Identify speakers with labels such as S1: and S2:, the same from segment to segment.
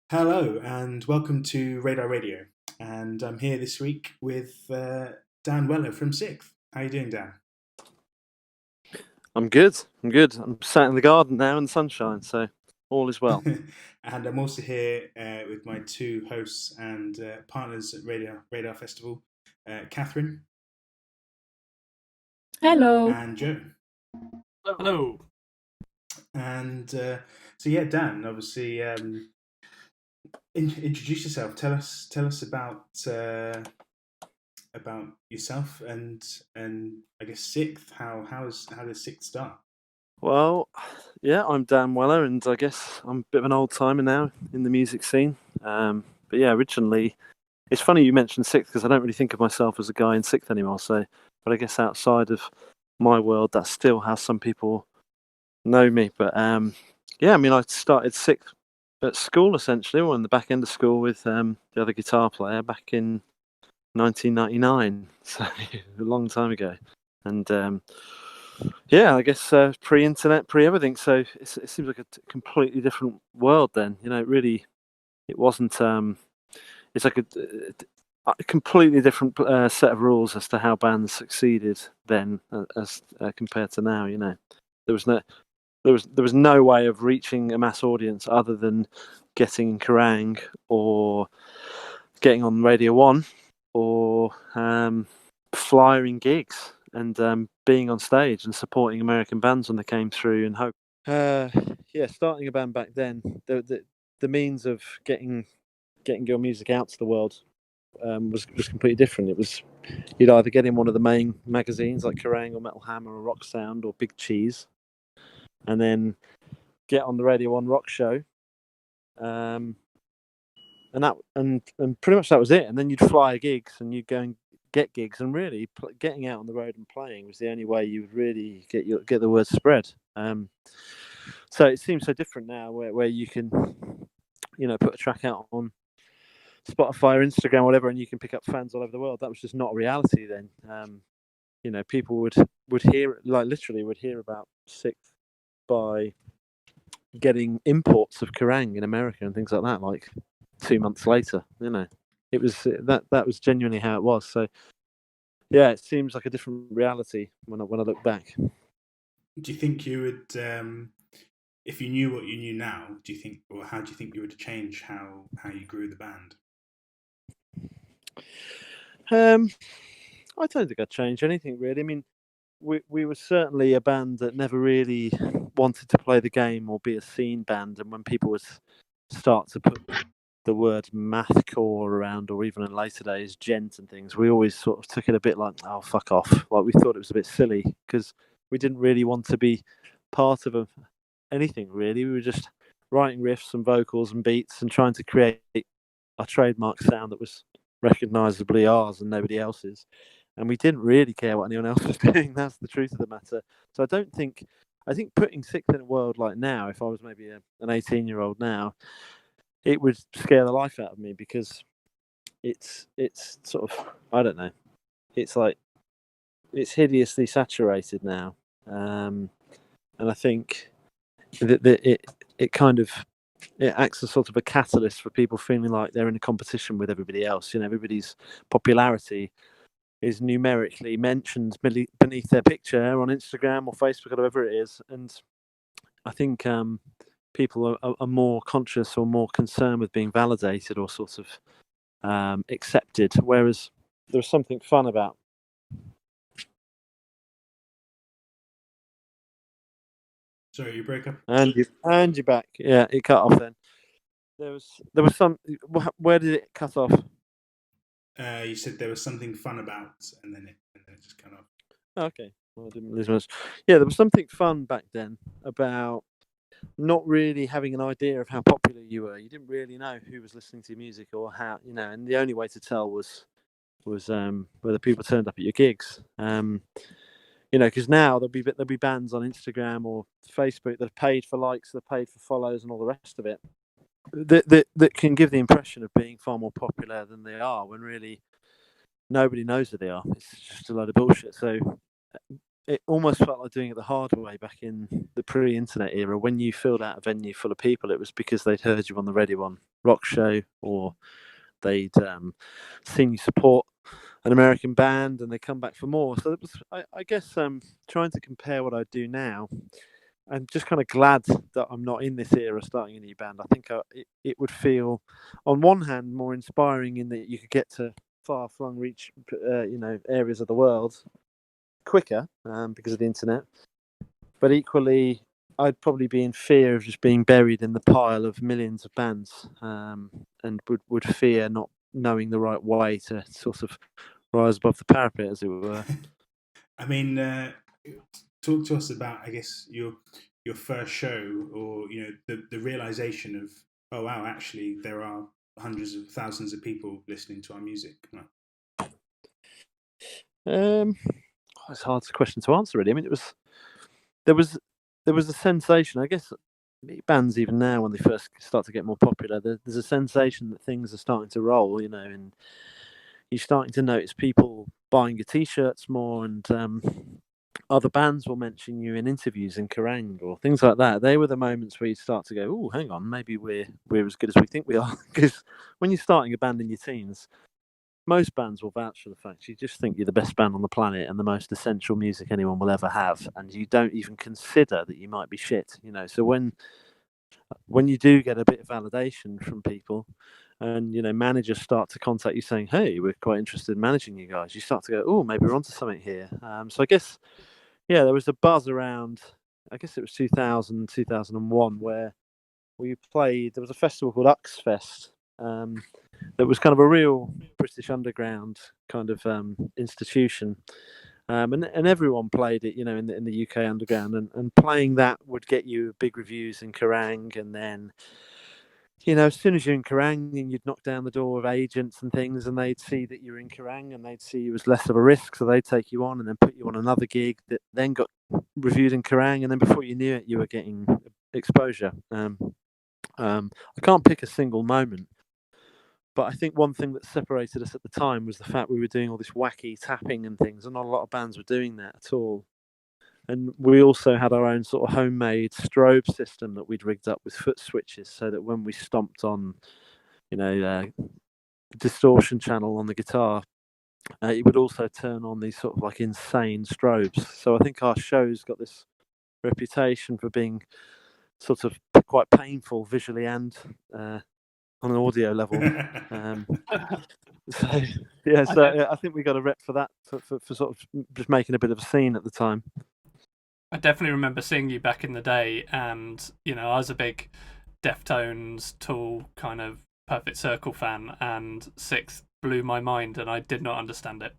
S1: Hello and welcome to Radar Radio. And I'm here this week with Dan Weller from Sikth. How are you doing, Dan?
S2: I'm good. I'm good. I'm sat in the garden now in the sunshine, so all is well.
S1: And I'm also here with my two hosts and partners at Radar Festival, Catherine
S3: Hello.
S1: and Joe.
S4: Hello.
S1: And so yeah, Dan, obviously introduce yourself. Tell us about yourself and I guess Sikth. How does Sikth start?
S2: Well, yeah, I'm Dan Weller, and I guess I'm a bit of an old timer now in the music scene. But yeah, originally, it's funny you mentioned Sixth because I don't really think of myself as a guy in Sixth anymore. But I guess outside of my world, that's still how some people know me. But yeah, I mean, I started Sixth at school essentially, or in the back end of school with the other guitar player back in 1999, so a long time ago. And yeah, I guess pre-internet, pre-everything. So it seems like a completely different world then. It wasn't. It's like a completely different set of rules as to how bands succeeded then, as compared to now. There was no. There was no way of reaching a mass audience other than getting in Kerrang or getting on Radio 1 or flyering gigs and being on stage and supporting American bands when they came through and hope. Yeah, starting a band back then, the means of getting your music out to the world was completely different. It was you'd either get in one of the main magazines like Kerrang or Metal Hammer or Rock Sound or Big Cheese, and then get on the Radio 1 rock show. And pretty much that was it. And then you'd fly gigs and you'd go and get gigs. And really, getting out on the road and playing was the only way you would really get the word spread. So it seems so different now, where you can, put a track out on Spotify or Instagram, or whatever, and you can pick up fans all over the world. That was just not a reality then. People would hear, like literally, would hear about Sixth by getting imports of Kerrang in America and things like that. Like 2 months later, it was that was genuinely how it was. So yeah, it seems like a different reality when I look back.
S1: Do you think you would, if you knew what you knew now, how do you think you would change how you grew the band?
S2: I don't think I'd change anything really. I mean, we were certainly a band that never really wanted to play the game or be a scene band, and when people would start to put the word mathcore around, or even in later days gent and things, we always sort of took it a bit like, oh, fuck off. Like, we thought it was a bit silly because we didn't really want to be part of anything really. We were just writing riffs and vocals and beats and trying to create a trademark sound that was recognizably ours and nobody else's, and we didn't really care what anyone else was doing. That's the truth of the matter. So I think putting Sixth in a world like now, if I was maybe an 18-year-old now, it would scare the life out of me because it's sort of, I don't know, it's like it's hideously saturated now, and I think that it kind of it acts as sort of a catalyst for people feeling like they're in a competition with everybody else. Everybody's popularity is numerically mentioned beneath their picture on Instagram or Facebook or whatever it is, and I think people are more conscious or more concerned with being validated or sort of accepted, whereas there's something fun about.
S1: Sorry, you broke up.
S2: And you're back. Yeah, it cut off then. There was some. Where did it cut off?
S1: You said there was something fun about, and then it just cut off.
S2: Okay, well, I didn't lose much. Yeah, there was something fun back then about not really having an idea of how popular you were. You didn't really know who was listening to your music or how, and the only way to tell was whether people turned up at your gigs. Because now there'll be bands on Instagram or Facebook that have paid for likes, that have paid for follows, and all the rest of it. That can give the impression of being far more popular than they are, when really nobody knows who they are. It's just a load of bullshit. So it almost felt like doing it the hard way back in the pre-internet era. When you filled out a venue full of people, it was because they'd heard you on the Radio 1 rock show, or they'd seen you support an American band and they come back for more. So it was, I guess, trying to compare what I do now. I'm just kind of glad that I'm not in this era starting a new band. I think it would feel, on one hand, more inspiring in that you could get to far-flung reach, areas of the world quicker because of the internet. But equally, I'd probably be in fear of just being buried in the pile of millions of bands, and would fear not knowing the right way to sort of rise above the parapet, as it were.
S1: I mean, talk to us about, I guess, your first show, or the realization of, oh wow, actually there are hundreds of thousands of people listening to our music.
S2: It's a hard question to answer, really. I mean, there was a sensation, I guess. Bands even now, when they first start to get more popular, there's a sensation that things are starting to roll, and you're starting to notice people buying your t-shirts more, and other bands will mention you in interviews in Kerrang or things like that. They were the moments where you start to go, oh, hang on, maybe we're as good as we think we are. Because when you're starting a band in your teens, most bands will vouch for the fact you just think you're the best band on the planet and the most essential music anyone will ever have, and you don't even consider that you might be shit. So when you do get a bit of validation from people, and managers start to contact you saying, hey, we're quite interested in managing you guys, you start to go, oh, maybe we're onto something here. So I guess, yeah, there was a buzz around, I guess it was 2000, 2001, where we played, there was a festival called Uxfest, that was kind of a real British underground kind of institution. And everyone played it, in the UK underground, and playing that would get you big reviews in Kerrang, and then, as soon as you're in Kerrang, and you'd knock down the door of agents and things, and they'd see that you're in Kerrang, and they'd see you as less of a risk, so they'd take you on and then put you on another gig that then got reviewed in Kerrang, and then before you knew it, you were getting exposure. I can't pick a single moment, but I think one thing that separated us at the time was the fact we were doing all this wacky tapping and things, and not a lot of bands were doing that at all. And we also had our own sort of homemade strobe system that we'd rigged up with foot switches, so that when we stomped on, distortion channel on the guitar, it would also turn on these sort of like insane strobes. So I think our show's got this reputation for being sort of quite painful visually and on an audio level. So I think we got a rep for that, for sort of just making a bit of a scene at the time.
S4: I definitely remember seeing you back in the day, and I was a big Deftones, Tool, kind of Perfect Circle fan, and Sikth blew my mind, and I did not understand it.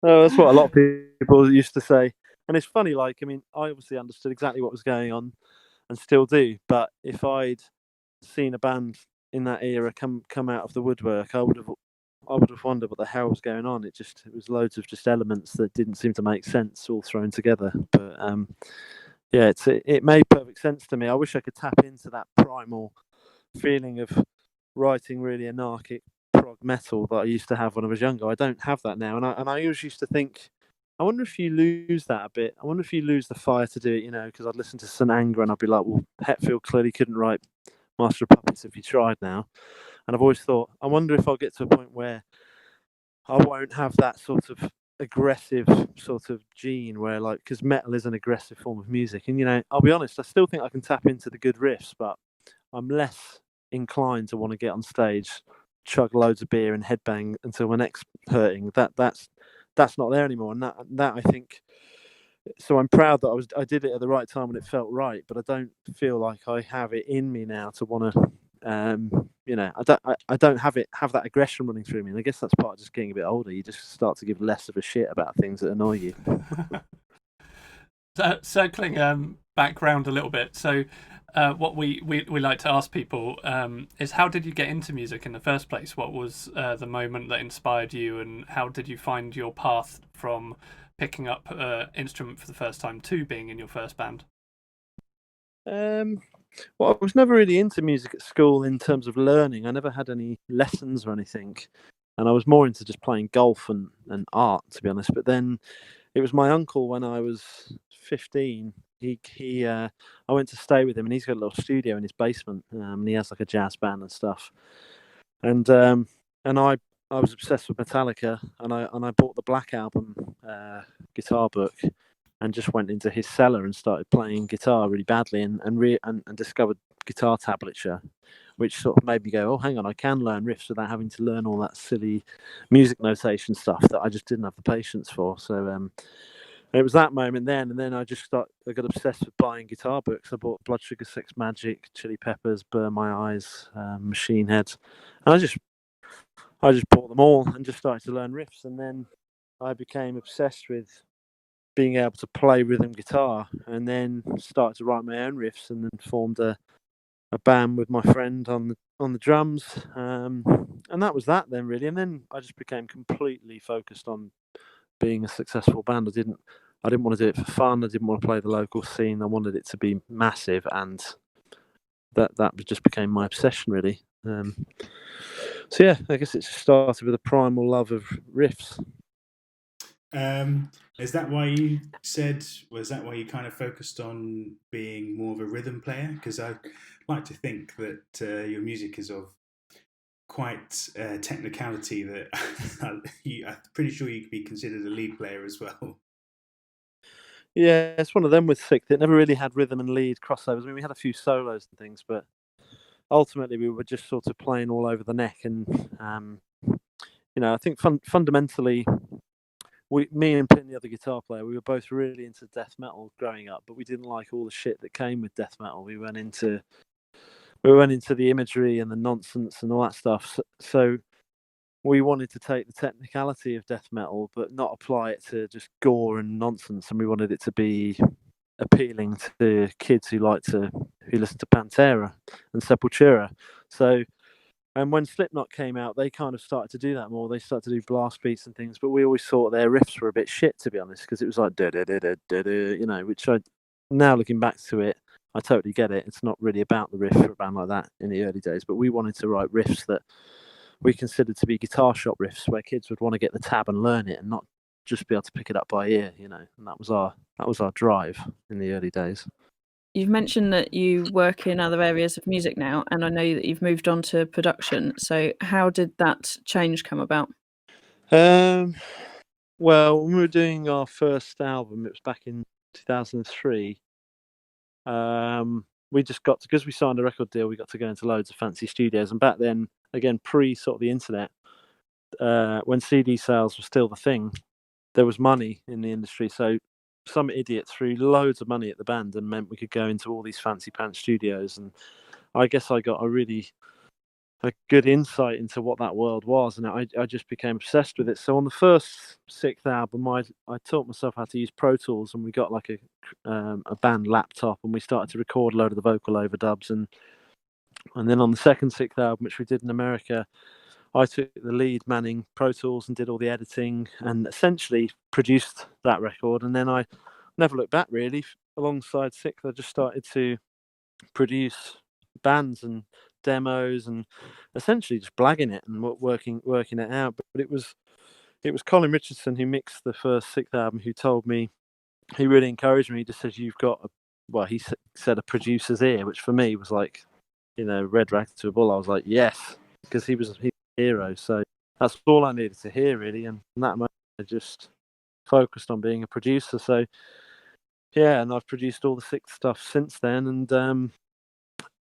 S2: Oh, that's what a lot of people used to say. And it's funny, I obviously understood exactly what was going on, and still do. But if I'd seen a band in that era come out of the woodwork, I would have wondered what the hell was going on. It was loads of just elements that didn't seem to make sense all thrown together. But it made perfect sense to me. I wish I could tap into that primal feeling of writing really anarchic prog metal that I used to have when I was younger. I don't have that now, and I always used to think, I wonder if you lose that a bit. I wonder if you lose the fire to do it, because I'd listen to St. Anger and I'd be like, well, Hetfield clearly couldn't write Master of Puppets if he tried now. And I've always thought, I wonder if I'll get to a point where I won't have that sort of aggressive sort of gene where, because metal is an aggressive form of music. And, I'll be honest, I still think I can tap into the good riffs, but I'm less inclined to want to get on stage, chug loads of beer and headbang until my neck's hurting. That's not there anymore. And that I think, so I'm proud that I did it at the right time when it felt right, but I don't feel like I have it in me now to want to, I don't have that aggression running through me. And I guess that's part of just getting a bit older. You just start to give less of a shit about things that annoy you.
S4: So, circling back round a little bit. So what we like to ask people is, how did you get into music in the first place? What was the moment that inspired you, and how did you find your path from picking up an instrument for the first time to being in your first band?
S2: Well, I was never really into music at school in terms of learning. I never had any lessons or anything, and I was more into just playing golf and art, to be honest. But then it was my uncle when I was 15. I went to stay with him, and he's got a little studio in his basement, and he has like a jazz band and stuff. And I was obsessed with Metallica, and I bought the Black Album guitar book, and just went into his cellar and started playing guitar really badly, and discovered guitar tablature, which sort of made me go, oh, hang on, I can learn riffs without having to learn all that silly music notation stuff that I just didn't have the patience for. So it was that moment then, and then I got obsessed with buying guitar books. I bought Blood Sugar Sex Magic, Chili Peppers, Burn My Eyes, Machine Head, and I just bought them all and just started to learn riffs. And then I became obsessed with being able to play rhythm guitar, and then started to write my own riffs, and then formed a band with my friend on the drums, and that was that then really. And then I just became completely focused on being a successful band. I didn't want to do it for fun. I didn't want to play the local scene. I wanted it to be massive, and that just became my obsession really. So yeah, I guess it just started with a primal love of riffs.
S1: Is that why you said? Was that why you kind of focused on being more of a rhythm player? Because I like to think that your music is of quite technicality that I'm pretty sure you could be considered a lead player as well.
S2: Yeah, it's one of them with Sikth. It never really had rhythm and lead crossovers. I mean, we had a few solos and things, but ultimately we were just sort of playing all over the neck. And I think fundamentally, me and Pin, the other guitar player, we were both really into death metal growing up, but we didn't like all the shit that came with death metal. We went into the imagery and the nonsense and all that stuff. So we wanted to take the technicality of death metal, but not apply it to just gore and nonsense. And we wanted it to be appealing to kids who listen to Pantera and Sepultura. So, and when Slipknot came out, they kind of started to do that more. They started to do blast beats and things, but we always thought their riffs were a bit shit, to be honest, because it was like da da da da da da, which now looking back to it, I totally get it. It's not really about the riff for a band like that in the early days, but we wanted to write riffs that we considered to be guitar shop riffs, where kids would want to get the tab and learn it, and not just be able to pick it up by ear, And that was our drive in the early days.
S3: You've mentioned that you work in other areas of music now, and I know that you've moved on to production. So how did that change come about?
S2: Well, when we were doing our first album, it was back in 2003. We just got to, because we signed a record deal, we got to go into loads of fancy studios. And back then, again, pre sort of the internet, when CD sales were still the thing, there was money in the industry. So some idiot threw loads of money at the band and meant we could go into all these fancy pants studios. And I guess I got a good insight into what that world was, and I just became obsessed with it. So on the first Sikth album, I taught myself how to use Pro Tools, and we got like a band laptop, and we started to record a load of the vocal overdubs. And then on the second Sikth album, which we did in America, I took the lead manning Pro Tools and did all the editing and essentially produced that record. And then I never looked back really. Alongside Sikth, I just started to produce bands and demos and essentially just blagging it and working it out. But it was Colin Richardson, who mixed the first Sikth album, who told me, he really encouraged me. He just says, you've got he said a producer's ear, which for me was like, red rag to a bull. I was like, yes, because he was a hero. So that's all I needed to hear really. And from that moment I just focused on being a producer. So yeah, and I've produced all the Sikth stuff since then,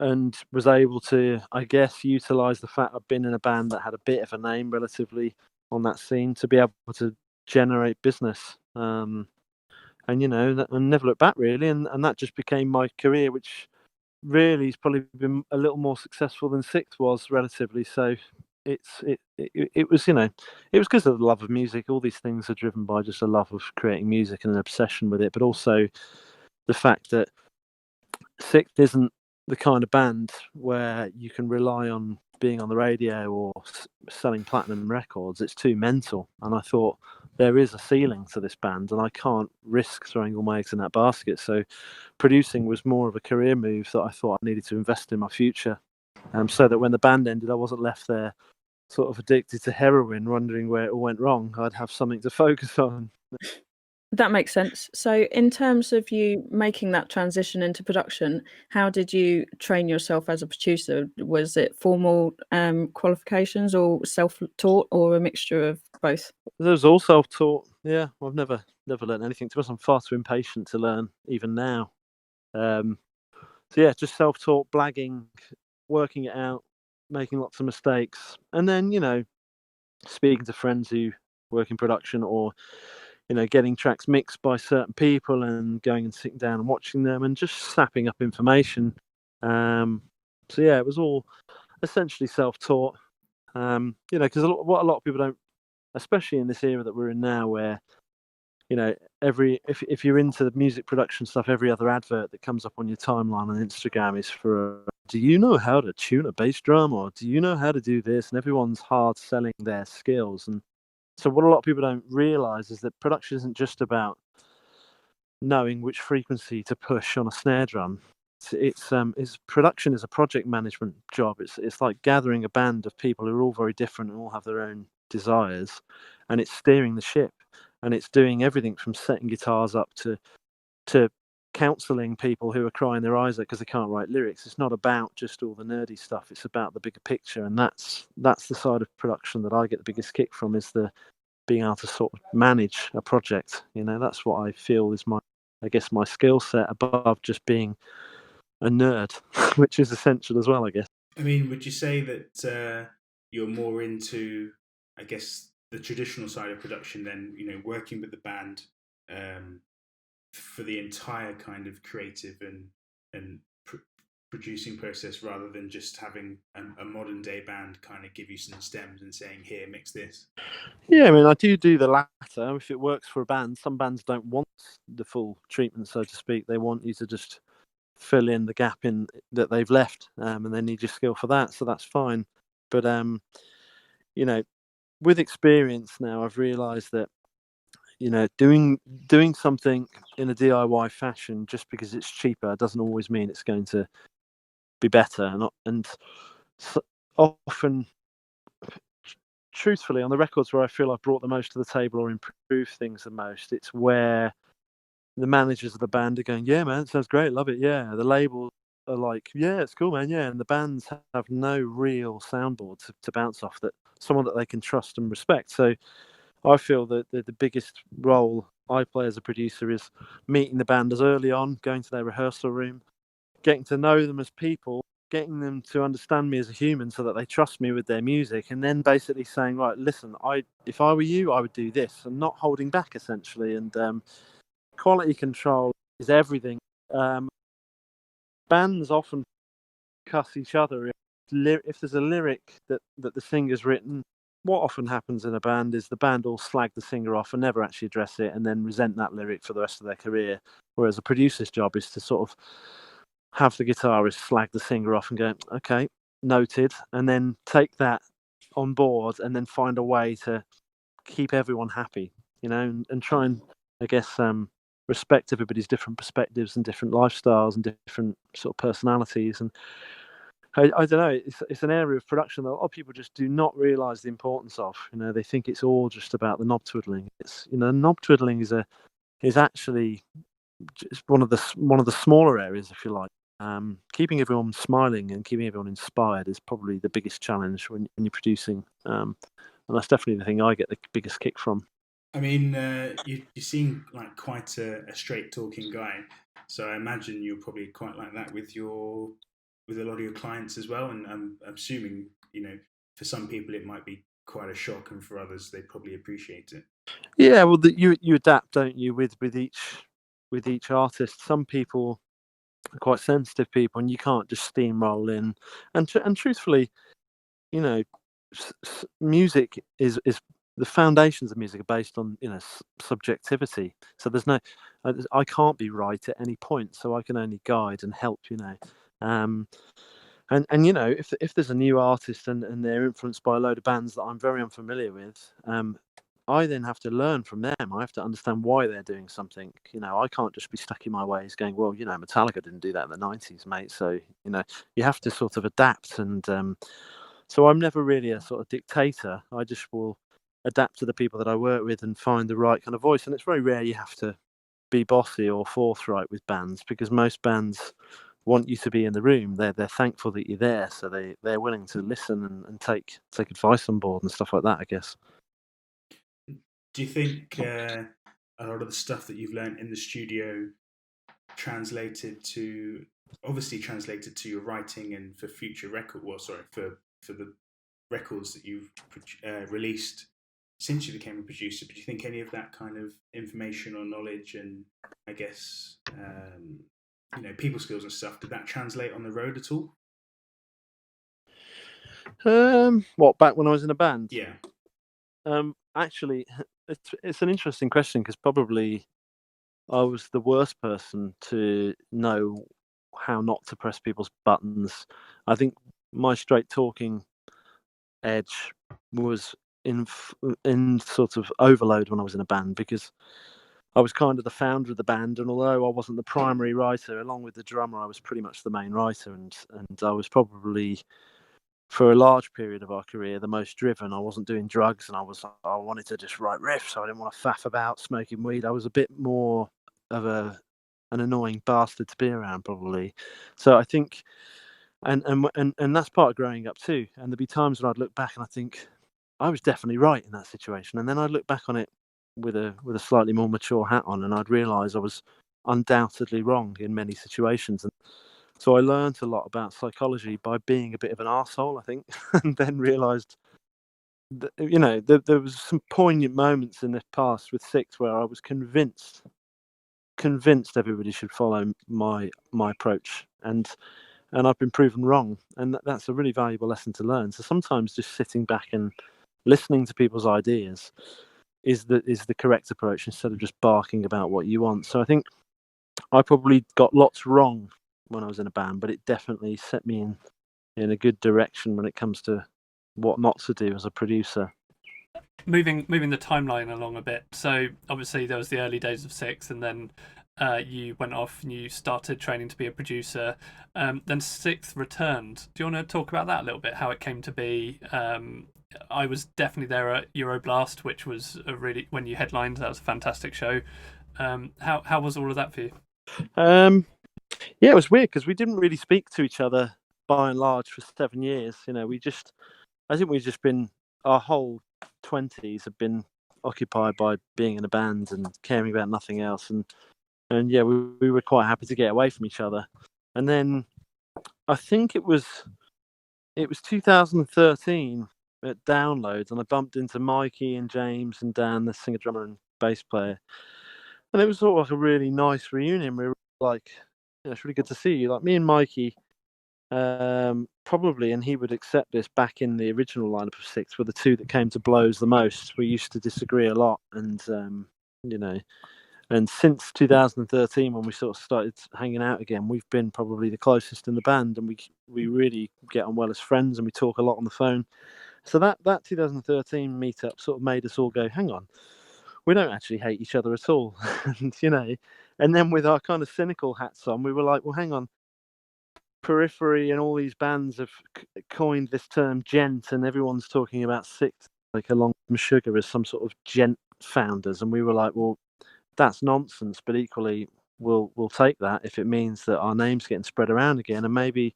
S2: and was able to, I guess, utilize the fact I've been in a band that had a bit of a name relatively on that scene to be able to generate business. And never look back really. And that just became my career, which really has probably been a little more successful than Sikth was relatively. So it was, it was because of the love of music. All these things are driven by just a love of creating music and an obsession with it, but also the fact that Sikth isn't the kind of band where you can rely on being on the radio or selling platinum records. It's too mental. And I thought, there is a ceiling to this band, and I can't risk throwing all my eggs in that basket. So producing was more of a career move that I thought I needed to invest in my future, so that when the band ended, I wasn't left there sort of addicted to heroin, wondering where it all went wrong. I'd have something to focus on.
S3: That makes sense. So, in terms of you making that transition into production, how did you train yourself as a producer? Was it formal qualifications or self-taught, or a mixture of both?
S2: There was all self-taught. Yeah, I've never learned anything. To be honest, I'm far too impatient to learn, even now. So yeah, just self-taught, blagging, working it out, making lots of mistakes, and then speaking to friends who work in production, or getting tracks mixed by certain people and going and sitting down and watching them and just snapping up information. So yeah, it was all essentially self-taught. Because what a lot of people don't, especially in this era that we're in now, where if you're into the music production stuff, every other advert that comes up on your timeline on Instagram is for do you know how to tune a bass drum, or do you know how to do this? And everyone's hard selling their skills. And so what a lot of people don't realize is that production isn't just about knowing which frequency to push on a snare drum. It's production is a project management job. It's like gathering a band of people who are all very different and all have their own desires, and it's steering the ship, and it's doing everything from setting guitars up to counselling people who are crying their eyes out because they can't write lyrics. It's not about just all the nerdy stuff. It's about the bigger picture, and that's the side of production that I get the biggest kick from, is the being able to sort of manage a project. That's what I feel is my skill set, above just being a nerd, which is essential as well, I guess.
S1: I mean, would you say that you're more into, I guess, the traditional side of production than, working with the band for the entire kind of creative and producing process, rather than just having a modern day band kind of give you some stems and saying, here, mix this?
S2: Yeah, I mean, I do the latter. If it works for a band, some bands don't want the full treatment, so to speak. They want you to just fill in the gap in that they've left, and they need your skill for that, so that's fine. But with experience now, I've realized that doing something in a DIY fashion just because it's cheaper doesn't always mean it's going to be better. And so often, truthfully, on the records where I feel I've brought the most to the table or improved things the most, it's where the managers of the band are going, yeah, man, it sounds great, love it, yeah. The labels are like, yeah, it's cool, man, yeah. And the bands have no real soundboard to bounce off, that someone that they can trust and respect. So I feel that the biggest role I play as a producer is meeting the band as early on, going to their rehearsal room, getting to know them as people, getting them to understand me as a human so that they trust me with their music, and then basically saying, right, listen, if I were you, I would do this, and not holding back, essentially. And quality control is everything. Bands often cuss each other if there's a lyric that the singer's written. What often happens in a band is the band will slag the singer off and never actually address it, and then resent that lyric for the rest of their career. Whereas a producer's job is to sort of have the guitarist slag the singer off and go, okay, noted, and then take that on board and then find a way to keep everyone happy, and try and, I guess, respect everybody's different perspectives and different lifestyles and different sort of personalities. And I don't know, it's an area of production that a lot of people just do not realise the importance of. They think it's all just about the knob twiddling. It's knob twiddling is actually just one of the smaller areas, if you like. Keeping everyone smiling and keeping everyone inspired is probably the biggest challenge when you're producing, and that's definitely the thing I get the biggest kick from.
S1: I mean, you seem like quite a straight talking guy, so I imagine you're probably quite like that with a lot of your clients as well. And I'm assuming, for some people it might be quite a shock, and for others they probably appreciate it.
S2: Yeah, well, you adapt, don't you, with each artist. Some people are quite sensitive people, and you can't just steamroll in. And truthfully, music is the foundations of music are based on subjectivity. So there's no, I can't be right at any point, so I can only guide and help. And if there's a new artist and they're influenced by a load of bands that I'm very unfamiliar with, I then have to learn from them. I have to understand why they're doing something. I can't just be stuck in my ways going, well, Metallica didn't do that in the 90s, mate. So, you have to sort of adapt. And so I'm never really a sort of dictator. I just will adapt to the people that I work with and find the right kind of voice. And it's very rare you have to be bossy or forthright with bands, because most bands want you to be in the room. They're thankful that you're there, so they're willing to listen and take advice on board and stuff like that, I guess.
S1: Do you think a lot of the stuff that you've learned in the studio translated to your writing and for future record? Well, sorry, for the records that you've released since you became a producer. But do you think any of that kind of information or knowledge and I guess people skills and stuff, did that translate on the road at all?
S2: What, back when I was in a band?
S1: Yeah.
S2: Actually, it's an interesting question, because probably I was the worst person to know how not to press people's buttons. I think my straight talking edge was in sort of overload when I was in a band, because I was kind of the founder of the band, and although I wasn't the primary writer, along with the drummer, I was pretty much the main writer, and I was probably, for a large period of our career, the most driven. I wasn't doing drugs, and I wanted to just write riffs. I didn't want to faff about smoking weed. I was a bit more of an annoying bastard to be around, probably. So I think, and that's part of growing up too. And there'd be times when I'd look back and I think I was definitely right in that situation, and then I'd look back on it with a slightly more mature hat on, and I'd realise I was undoubtedly wrong in many situations. And so I learned a lot about psychology by being a bit of an arsehole, I think, and then realised that, there was some poignant moments in the past with Sikth where I was convinced everybody should follow my approach, and I've been proven wrong, and that's a really valuable lesson to learn. So sometimes just sitting back and listening to people's ideas is the correct approach, instead of just barking about what you want. So I think I probably got lots wrong when I was in a band, but it definitely set me in a good direction when it comes to what not to do as a producer.
S4: Moving the timeline along a bit. So obviously there was the early days of Sikth, and then you went off and you started training to be a producer. Then Sikth returned. Do you want to talk about that a little bit? How it came to be? I was definitely there at Euroblast, which was when you headlined. That was a fantastic show. How was all of that for you?
S2: Yeah, it was weird, because we didn't really speak to each other by and large for 7 years. I think we've just been, our whole 20s have been occupied by being in a band and caring about nothing else. And yeah, we were quite happy to get away from each other. And then I think it was 2013 at Downloads, and I bumped into Mikey and James and Dan, the singer, drummer, and bass player. And it was sort of like a really nice reunion. We were like, it's really good to see you. Like, me and Mikey, probably, and he would accept this, back in the original lineup of Sikth, were the two that came to blows the most. We used to disagree a lot, and and since 2013, when we sort of started hanging out again, we've been probably the closest in the band, and we really get on well as friends, and we talk a lot on the phone. So that 2013 meetup sort of made us all go, hang on, we don't actually hate each other at all. And then with our kind of cynical hats on, we were like, well, hang on, Periphery and all these bands have coined this term gent, and everyone's talking about Sikth, like along with Sugar, as some sort of gent founders. And we were like, well, that's nonsense, but equally we'll take that if it means that our name's getting spread around again. And maybe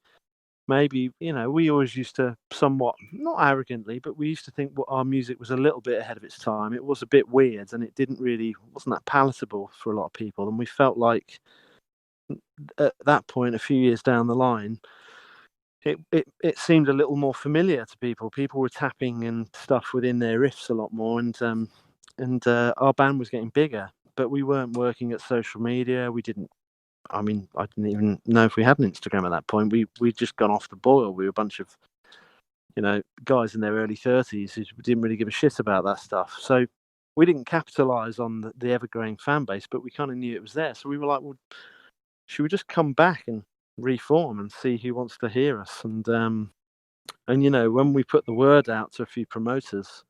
S2: we always used to, somewhat, not arrogantly, but we used to think our music was a little bit ahead of its time. It was a bit weird, and it wasn't that palatable for a lot of people. And we felt like at that point, a few years down the line, it seemed a little more familiar to people. People were tapping and stuff within their riffs a lot more, and our band was getting bigger, but we weren't working at social media. I didn't even know if we had an Instagram at that point. We'd just gone off the boil. We were a bunch of, guys in their early 30s who didn't really give a shit about that stuff. So we didn't capitalize on the ever-growing fan base, but we kind of knew it was there. So we were like, well, should we just come back and reform and see who wants to hear us? And when we put the word out to a few promoters,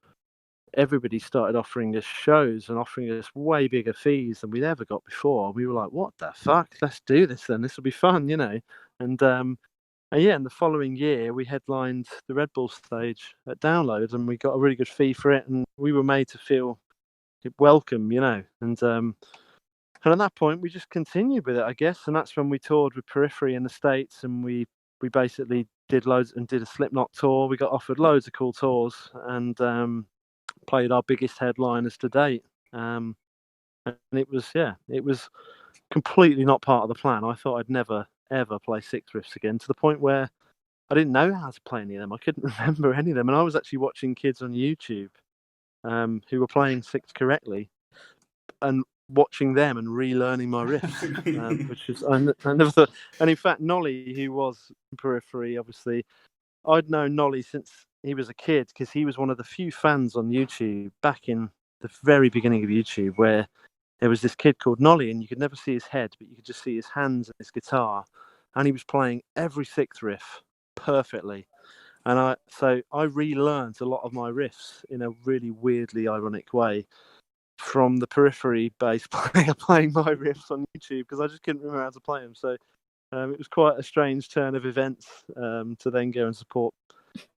S2: everybody started offering us shows and offering us way bigger fees than we'd ever got before. We were like, what the fuck? Let's do this then. This will be fun, And And the following year we headlined the Red Bull stage at Download, and we got a really good fee for it, and we were made to feel welcome, and at that point we just continued with it, I guess, and that's when we toured with Periphery in the States, and we basically did loads and did a Slipknot tour. We got offered loads of cool tours, and played our biggest headliners to date, and it was completely not part of the plan. I thought I'd never ever play Sixth riffs again, to the point where I didn't know how to play any of them. I couldn't remember any of them, and I was actually watching kids on YouTube who were playing Sixth correctly, and watching them and relearning my riffs, which is I never thought. And in fact, Nolly, who was Periphery, obviously, I'd known Nolly since he was a kid, because he was one of the few fans on YouTube back in the very beginning of YouTube, where there was this kid called Nolly, and you could never see his head, but you could just see his hands and his guitar, and he was playing every Sixth riff perfectly. And I relearned a lot of my riffs in a really weirdly ironic way from the Periphery bass player playing my riffs on YouTube, because I just couldn't remember how to play them. So it was quite a strange turn of events to then go and support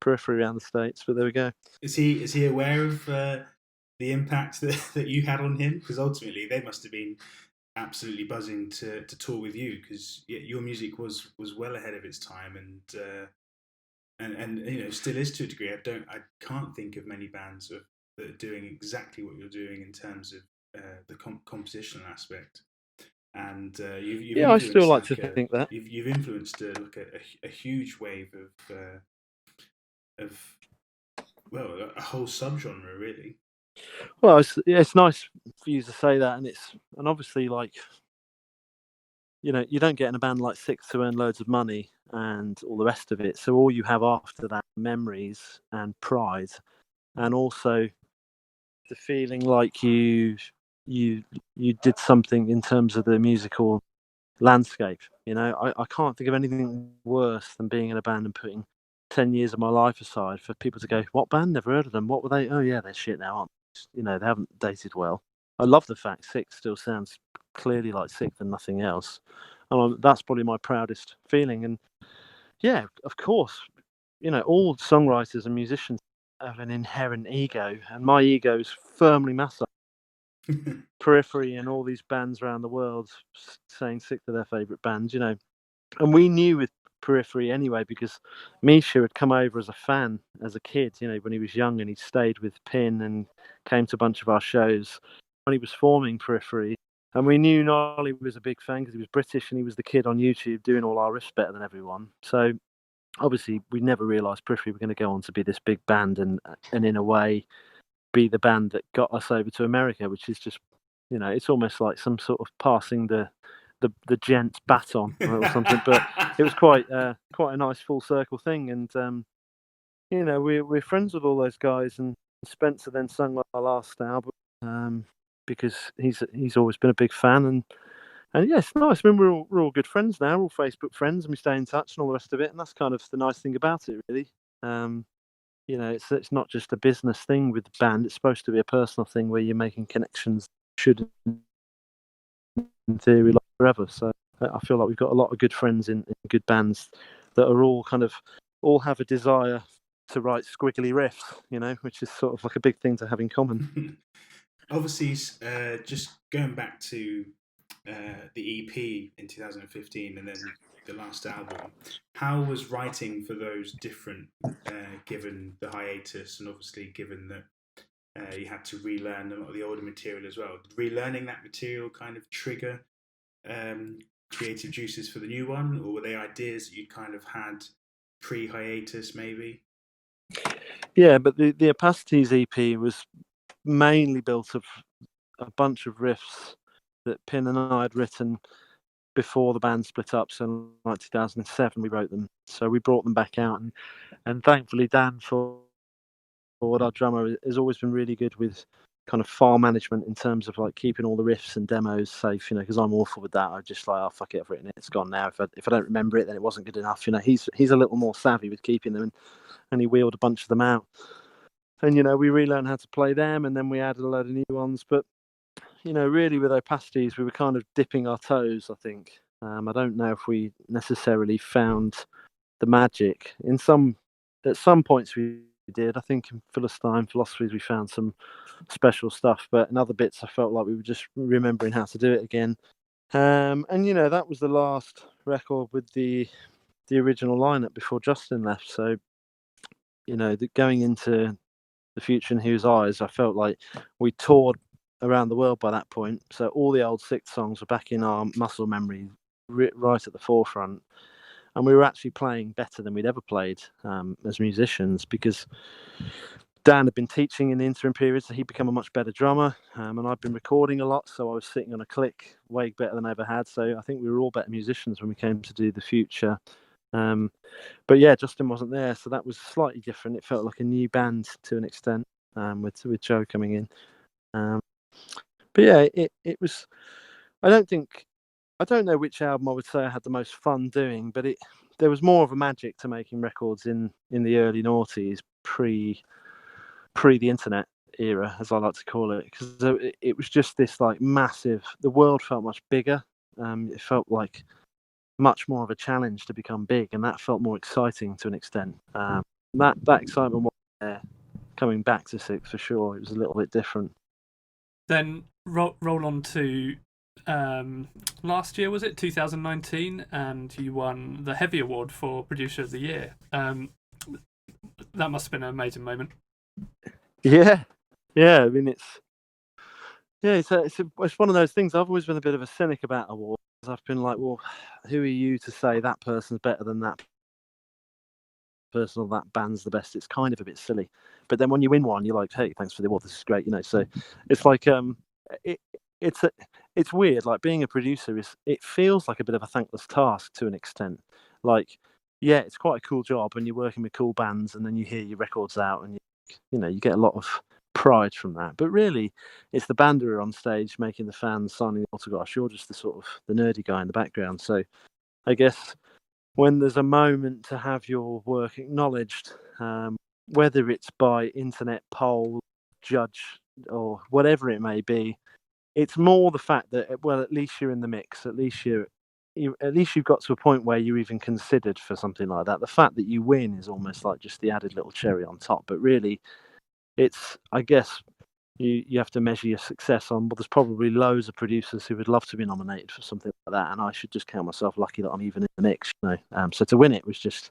S2: Periphery around the States. But there we go.
S1: Is he aware of the impact that you had on him? Because ultimately they must have been absolutely buzzing to tour with you, because your music was well ahead of its time, and still is to a degree. I can't think of many bands that are doing exactly what you're doing in terms of the compositional aspect. And you've
S2: I still like to think that
S1: you've influenced a huge wave of a whole subgenre, really.
S2: Well, it's nice for you to say that, and obviously, like, you don't get in a band like Six to earn loads of money and all the rest of it. So all you have after that, memories and pride, and also the feeling like you did something in terms of the musical landscape. I can't think of anything worse than being in a band and putting 10 years of my life aside for people to go, "What band? Never heard of them. What were they? Oh yeah, they're shit now, aren't they? They haven't dated well." I love the fact Six still sounds clearly like Six and nothing else. That's probably my proudest feeling. And yeah, of course, all songwriters and musicians have an inherent ego, and my ego is firmly massive. Periphery and all these bands around the world saying Six are their favourite bands, and we knew with Periphery anyway, because Misha had come over as a fan as a kid, when he was young, and he stayed with Pin and came to a bunch of our shows when he was forming Periphery. And we knew Nolly was a big fan because he was British and he was the kid on YouTube doing all our riffs better than everyone. So obviously we never realised Periphery were going to go on to be this big band and in a way be the band that got us over to America, which is just, it's almost like some sort of passing the gent's baton or something. But it was quite a nice full circle thing. And we're friends with all those guys, and Spencer then sung our last album because he's always been a big fan. And yeah, it's nice. I mean, we're all good friends now. We're all Facebook friends, and we stay in touch and all the rest of it. And that's kind of the nice thing about it, really. It's not just a business thing with the band. It's supposed to be a personal thing where you're making connections. Should, in theory, last forever. So I feel like we've got a lot of good friends in good bands that are all have a desire to write squiggly riffs, which is sort of like a big thing to have in common.
S1: Obviously, just going back to the EP in 2015 and then the last album, how was writing for those different, given the hiatus, and obviously given that you had to relearn a lot of the older material as well? Did relearning that material kind of trigger creative juices for the new one, or were they ideas that you kind of had pre-hiatus maybe?
S2: Yeah, but the Opacities EP was mainly built of a bunch of riffs that Pin and I had written before the band split up. So in like 2007 we wrote them, so we brought them back out, and thankfully Dan Ford, our drummer, has always been really good with kind of file management in terms of like keeping all the riffs and demos safe, because I'm awful with that. I just like, oh fuck it, I've written it, it's gone now. If I don't remember it, then it wasn't good enough. He's a little more savvy with keeping them, and he wheeled a bunch of them out. And we relearned how to play them, and then we added a load of new ones. But really with Opacities, we were kind of dipping our toes, I think. I don't know if we necessarily found the magic. At some points we did. I think in Philistine Philosophies we found some special stuff, but in other bits I felt like we were just remembering how to do it again. And that was the last record with the original lineup before Justin left. So going into the future in Whose Eyes, I felt like we toured around the world by that point. So all the old Sikth songs were back in our muscle memory, right at the forefront. And we were actually playing better than we'd ever played as musicians, because Dan had been teaching in the interim period, so he'd become a much better drummer. And I'd been recording a lot, so I was sitting on a click way better than I ever had. So I think we were all better musicians when we came to do the future. But yeah, Justin wasn't there, so that was slightly different. It felt like a new band to an extent, with Joe coming in. But yeah, it was. I don't know which album I would say I had the most fun doing, but there was more of a magic to making records in the early noughties, pre the internet era, as I like to call it, because it was just this like massive. The world felt much bigger. It felt like much more of a challenge to become big, and that felt more exciting to an extent. That excitement was there coming back to Sikth for sure. It was a little bit different.
S4: Then roll on to last year, was it 2019, and you won the Heavy Award for Producer of the Year. That must have been an amazing moment.
S2: Yeah. I mean, it's one of those things. I've always been a bit of a cynic about awards. I've been like, well, who are you to say that person's better than that person or that band's the best? It's kind of a bit silly. But then when you win one, you're like, hey, thanks for the award. This is great, So it's like it's weird. Like being a producer it feels like a bit of a thankless task to an extent. Like, yeah, it's quite a cool job when you're working with cool bands, and then you hear your records out, and you get a lot of pride from that. But really, it's the band who are on stage making the fans signing the autographs. You're just the sort of the nerdy guy in the background. So I guess when there's a moment to have your work acknowledged, whether it's by internet poll, judge, or whatever it may be, it's more the fact that, well, at least you're in the mix. At least you've got to a point where you're even considered for something like that. The fact that you win is almost like just the added little cherry on top. But really, it's, I guess, you have to measure your success on, well, there's probably loads of producers who would love to be nominated for something like that, and I should just count myself lucky that I'm even in the mix. So to win it was just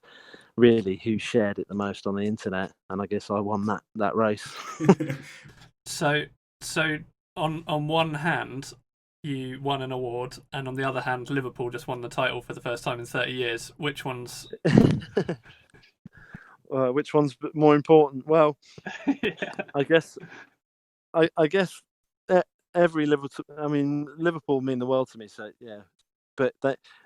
S2: really who shared it the most on the internet, and I guess I won that race.
S4: So on one hand, you won an award, and on the other hand, Liverpool just won the title for the first time in 30 years. Which one's
S2: which one's more important? Well,
S4: yeah.
S2: I guess every Liverpool mean the world to me. So yeah, but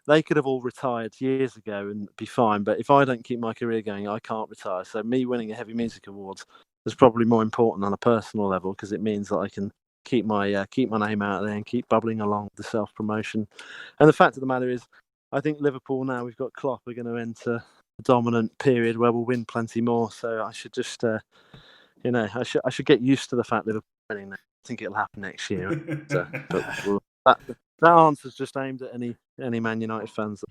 S2: they could have all retired years ago and be fine. But if I don't keep my career going, I can't retire. So me winning a Heavy Music Awards is probably more important on a personal level, because it means that I can keep my name out there and keep bubbling along with the self promotion. And the fact of the matter is, I think Liverpool, now we've got Klopp, we're going to enter a dominant period where we'll win plenty more. So I should just I should get used to the fact Liverpool winning. I think it'll happen next year. But that answer's just aimed at any Man United fans.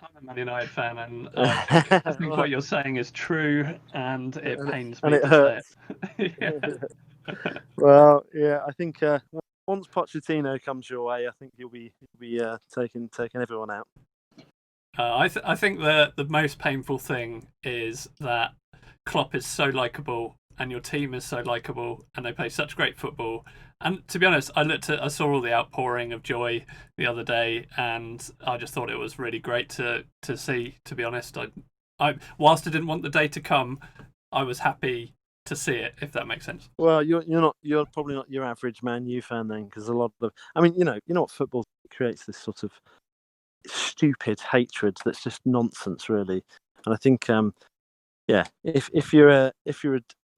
S4: I'm a Man United fan, and I think what you're saying is true, and it pains me to
S2: hurts.
S4: say it.
S2: Well, yeah, I think once Pochettino comes your way, I think you'll be taking everyone out.
S4: I think the most painful thing is that Klopp is so likeable, and your team is so likeable, and they play such great football. And to be honest, I saw all the outpouring of joy the other day, and I just thought it was really great to see. To be honest, I whilst I didn't want the day to come, I was happy to see it, if that makes sense.
S2: Well, you're probably not your average Man U fan then, because a lot of, you know what, football creates this sort of stupid hatred that's just nonsense, really. And I think if you're a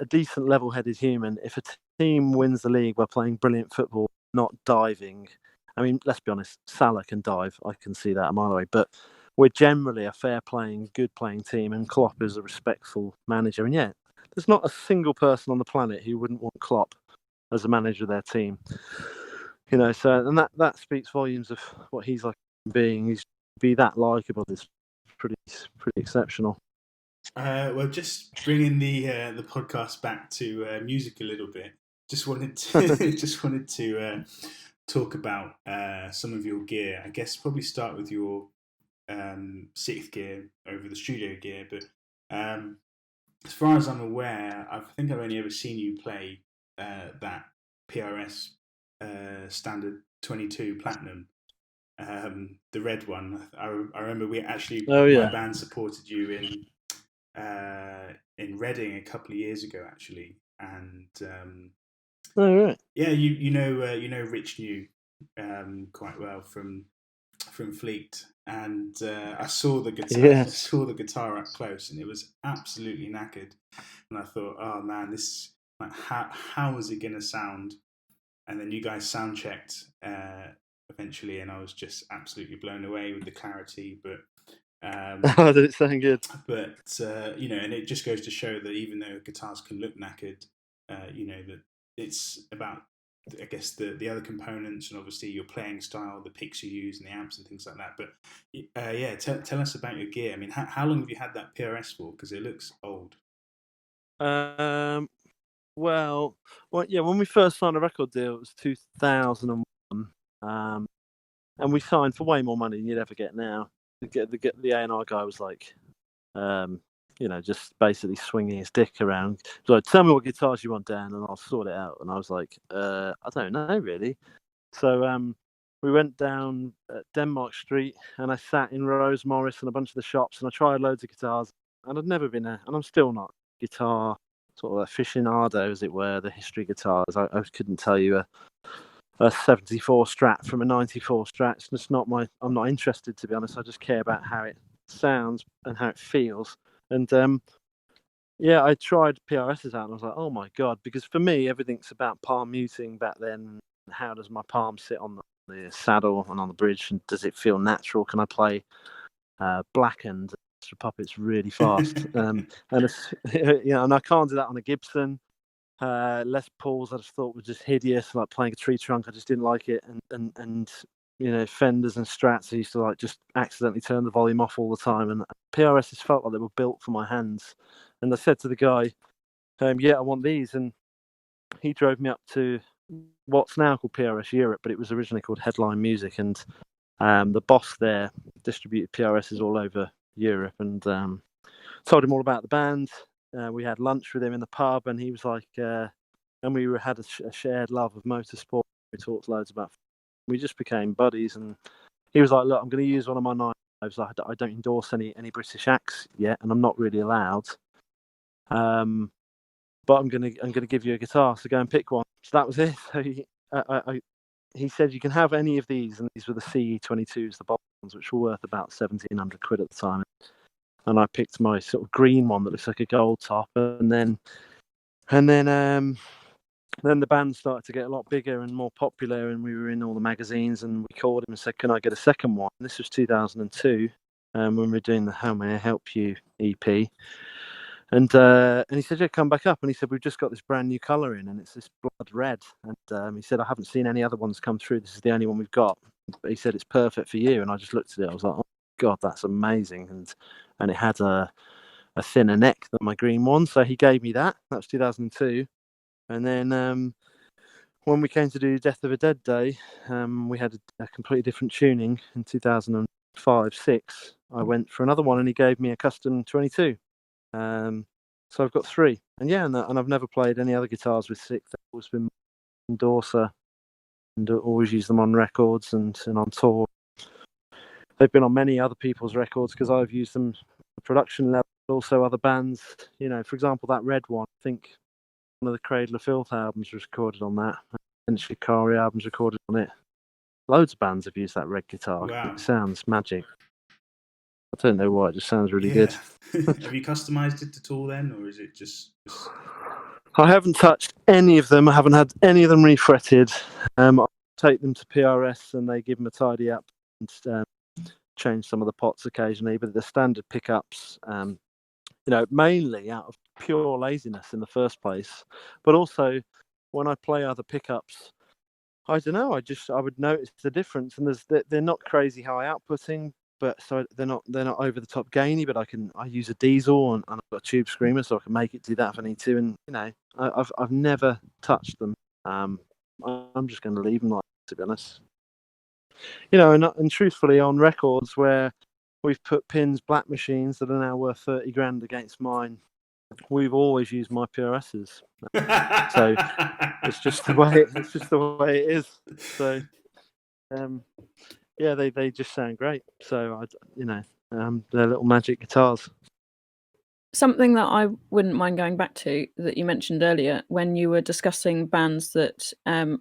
S2: decent level-headed human, if a team wins the league by playing brilliant football, not diving, let's be honest, Salah can dive, I can see that a mile away, but we're generally a fair-playing, good-playing team, and Klopp is a respectful manager. And yeah, there's not a single person on the planet who wouldn't want Klopp as a manager of their team. So, and that speaks volumes of what he's like being. He's be that likeable is pretty exceptional.
S1: Well, just bringing the podcast back to music a little bit. Just wanted to talk about some of your gear. I guess probably start with your Sikth gear over the studio gear. But as far as I'm aware, I think I've only ever seen you play that PRS standard 22 platinum. The red one. I remember we actually my band supported you in Reading a couple of years ago, actually, and yeah, you know Rich New quite well from Fleet, and I saw the guitar.
S2: Yes.
S1: I saw the guitar up close, and it was absolutely knackered. And I thought, oh man, this like how is it going to sound? And then you guys sound checked eventually, and I was just absolutely blown away with the clarity. But
S2: oh, did it sound good?
S1: But and it just goes to show that even though guitars can look knackered, that it's about, I guess, the other components, and obviously your playing style, the picks you use, and the amps and things like that. But yeah, tell us about your gear. I mean, how long have you had that PRS for? Because it looks old.
S2: Well, yeah. When we first signed a record deal, it was 2001, and we signed for way more money than you'd ever get now. The A&R guy was like, just basically swinging his dick around. So, tell me what guitars you want, Dan, and I'll sort it out. And I was like, I don't know really. So we went down Denmark Street, and I sat in Rose Morris and a bunch of the shops, and I tried loads of guitars. And I'd never been and I'm still not guitar sort of aficionado, as it were. The history guitars, I couldn't tell you a 74 Strat from a 94 Strat. It's just not I'm not interested, to be honest. I just care about how it sounds and how it feels. And I tried PRSs out, and I was like, oh my god, because for me everything's about palm muting back then. How does my palm sit on the saddle and on the bridge, and does it feel natural? Can I play Blackened Puppets really fast? and I can't do that on a Gibson. Les Pauls I just thought was just hideous, like playing a tree trunk. I just didn't like it, and Fenders and Strats, I used to like just accidentally turn the volume off all the time, and PRSs felt like they were built for my hands. And I said to the guy, I want these, and he drove me up to what's now called PRS Europe, but it was originally called Headline Music, and the boss there distributed PRSs all over Europe, and told him all about the band. We had lunch with him in the pub, and he was like, and we had a shared love of motorsport. We talked loads about. We just became buddies, and he was like, "Look, I'm going to use one of my knives. I don't endorse any British acts yet, and I'm not really allowed. But I'm going to give you a guitar, so go and pick one." So that was it. So he said, "You can have any of these," and these were the CE22s, the ones, which were worth about 1,700 quid at the time. And I picked my sort of green one that looks like a gold top, and then the band started to get a lot bigger and more popular, and we were in all the magazines, and we called him and said, "Can I get a second one?" And this was 2002, when we were doing the How May I Help You EP. And he said, "Yeah, come back up." And he said, "We've just got this brand new colour in, and it's this blood red." And he said, "I haven't seen any other ones come through. This is the only one we've got." But he said, "It's perfect for you." And I just looked at it. I was like, "Oh God, that's amazing!" And it had a thinner neck than my green one, so he gave me that. That was 2002. And then when we came to do Death of a Dead Day, we had a completely different tuning in 2005-06. I went for another one, and he gave me a custom 22. So I've got 3, and I've never played any other guitars with Sikth. They've always been endorser, and always use them on records and on tour. They've been on many other people's records because I've used them at production level. Also, other bands, for example, that red one. I think one of the Cradle of Filth albums was recorded on that, and Shikari albums recorded on it. Loads of bands have used that red guitar.
S1: Wow.
S2: It sounds magic. I don't know why, it just sounds really good.
S1: Have you customized it at all then, or is it just...
S2: I haven't touched any of them. I haven't had any of them refretted. I take them to PRS, and they give them a tidy up and change some of the pots occasionally. But the standard pickups, mainly out of pure laziness in the first place, but also when I play other pickups, I don't know. I would notice the difference, and they're not crazy high outputting, but so they're not over the top gainy. But I use a diesel and I've got a tube screamer, so I can make it do that if I need to. And I've never touched them. I'm just going to leave them like that, to be honest. And truthfully, on records where we've put pins, black machines that are now worth 30 grand against mine, we've always used my PRSs. So it's just the way it is. So they just sound great. So they're little magic guitars.
S3: Something that I wouldn't mind going back to that you mentioned earlier when you were discussing bands that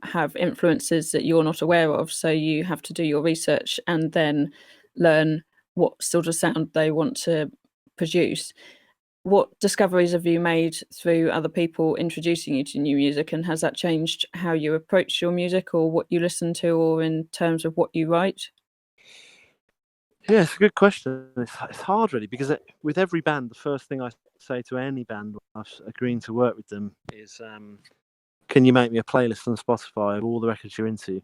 S3: have influences that you're not aware of, so you have to do your research and then learn what sort of sound they want to produce. What discoveries have you made through other people introducing you to new music, and has that changed how you approach your music or what you listen to, or in terms of what you write?
S2: Yeah, it's a good question. It's hard, really, because with every band, the first thing I say to any band when I'm agreeing to work with them is, can you make me a playlist on Spotify of all the records you're into?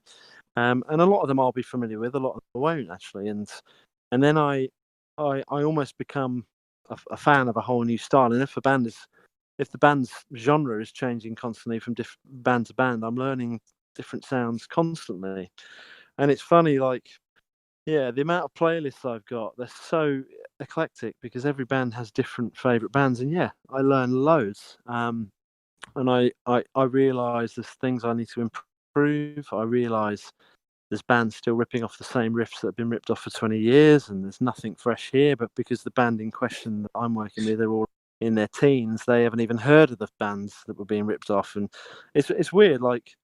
S2: And a lot of them I'll be familiar with, a lot of them I won't, actually. And then I almost become a fan of a whole new style. And if the band's genre is changing constantly from different band to band, I'm learning different sounds constantly. And it's funny, like, yeah, the amount of playlists I've got, they're so eclectic because every band has different favourite bands. And yeah, I learn loads. And I realise there's things I need to improve. I realise there's bands still ripping off the same riffs that have been ripped off for 20 years and there's nothing fresh here. But because the band in question that I'm working with, they're all in their teens, they haven't even heard of the bands that were being ripped off. And it's weird, like,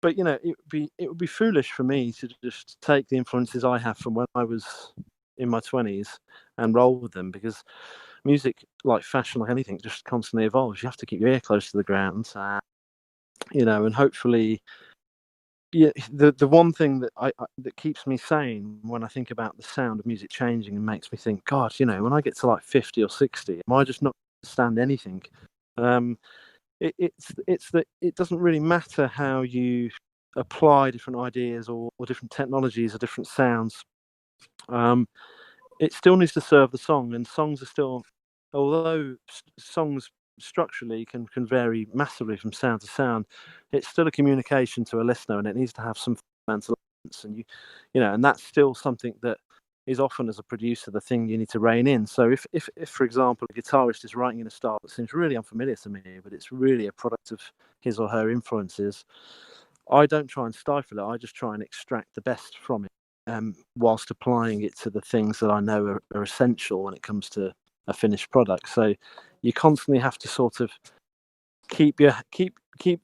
S2: but it would be foolish for me to just take the influences I have from when I was in my 20s and roll with them, because music, like fashion, like anything, just constantly evolves. You have to keep your ear close to the ground, and hopefully, yeah. The one thing that that keeps me sane when I think about the sound of music changing and makes me think, God, when I get to like 50 or 60, am I just not understand anything? It's that it doesn't really matter how you apply different ideas or different technologies or different sounds. It still needs to serve the song, and songs are still, although songs structurally can vary massively from sound to sound, it's still a communication to a listener, and it needs to have some fundamental elements. And and that's still something that is often, as a producer, the thing you need to rein in. So if for example, a guitarist is writing in a style that seems really unfamiliar to me, but it's really a product of his or her influences, I don't try and stifle it. I just try and extract the best from it, whilst applying it to the things that I know are essential when it comes to a finished product. So you constantly have to sort of keep the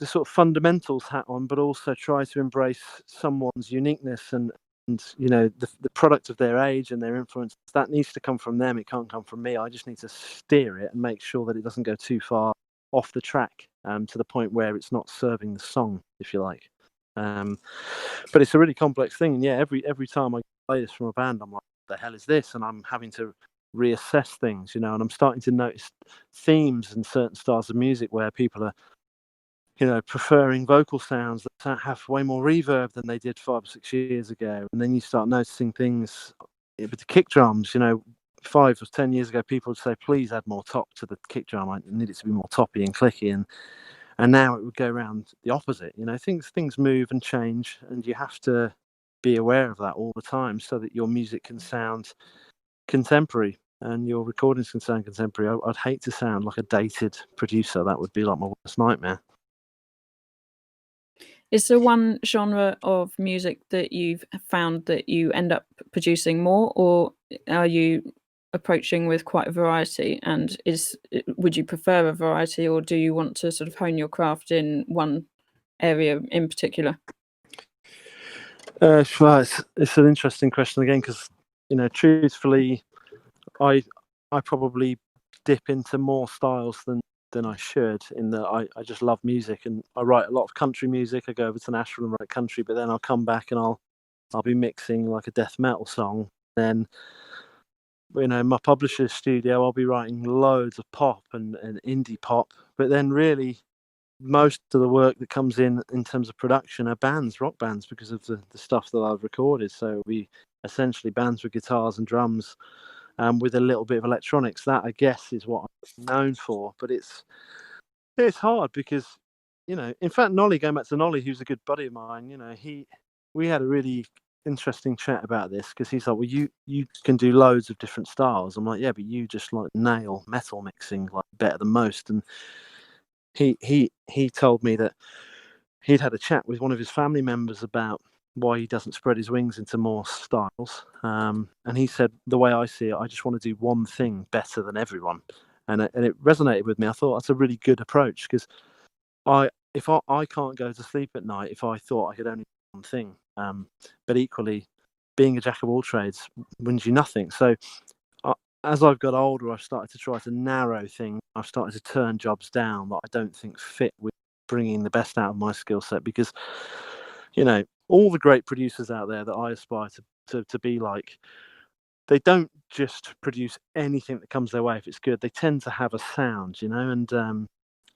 S2: sort of fundamentals hat on, but also try to embrace someone's uniqueness and the product of their age and their influence. That needs to come from them. It can't come from me. I just need to steer it and make sure that it doesn't go too far off the track, to the point where it's not serving the song, if you like. But it's a really complex thing. And yeah, every time I play this from a band, I'm like, what the hell is this? And I'm having to reassess things, and I'm starting to notice themes in certain styles of music where people are preferring vocal sounds that have way more reverb than they did 5 or 6 years ago. And then you start noticing things with the kick drums. 5 or 10 years ago, people would say, please add more top to the kick drum. I need it to be more toppy and clicky. And now it would go around the opposite. Things move and change, and you have to be aware of that all the time so that your music can sound contemporary and your recordings can sound contemporary. I'd hate to sound like a dated producer. That would be like my worst nightmare.
S3: Is there one genre of music that you've found that you end up producing more, or are you approaching with quite a variety? And would you prefer a variety, or do you want to sort of hone your craft in one area in particular?
S2: Well, it's an interesting question again, because truthfully, I probably dip into more styles than I should, in that I just love music, and I write a lot of country music. I go over to Nashville and write country, but then I'll come back and I'll be mixing like a death metal song. Then my publisher's studio, I'll be writing loads of pop and indie pop. But then really, most of the work that comes in terms of production are bands, rock bands, because of the stuff that I've recorded. So we essentially bands with guitars and drums, with a little bit of electronics. That, I guess, is what I'm known for. But it's hard because, in fact, Nolly, going back to Nolly, who's a good buddy of mine, we had a really interesting chat about this, because he's like, well, you can do loads of different styles. I'm like, yeah, but you just like nail metal mixing like better than most. And he told me that he'd had a chat with one of his family members about why he doesn't spread his wings into more styles. And he said, the way I see it, I just want to do one thing better than everyone. And it resonated with me. I thought that's a really good approach, because if I can't go to sleep at night if I thought I could only do one thing. But equally, being a jack of all trades wins you nothing. So as I've got older, I've started to try to narrow things. I've started to turn jobs down that I don't think fit with bringing the best out of my skill set, because, all the great producers out there that I aspire to be like, they don't just produce anything that comes their way if it's good. They tend to have a sound, and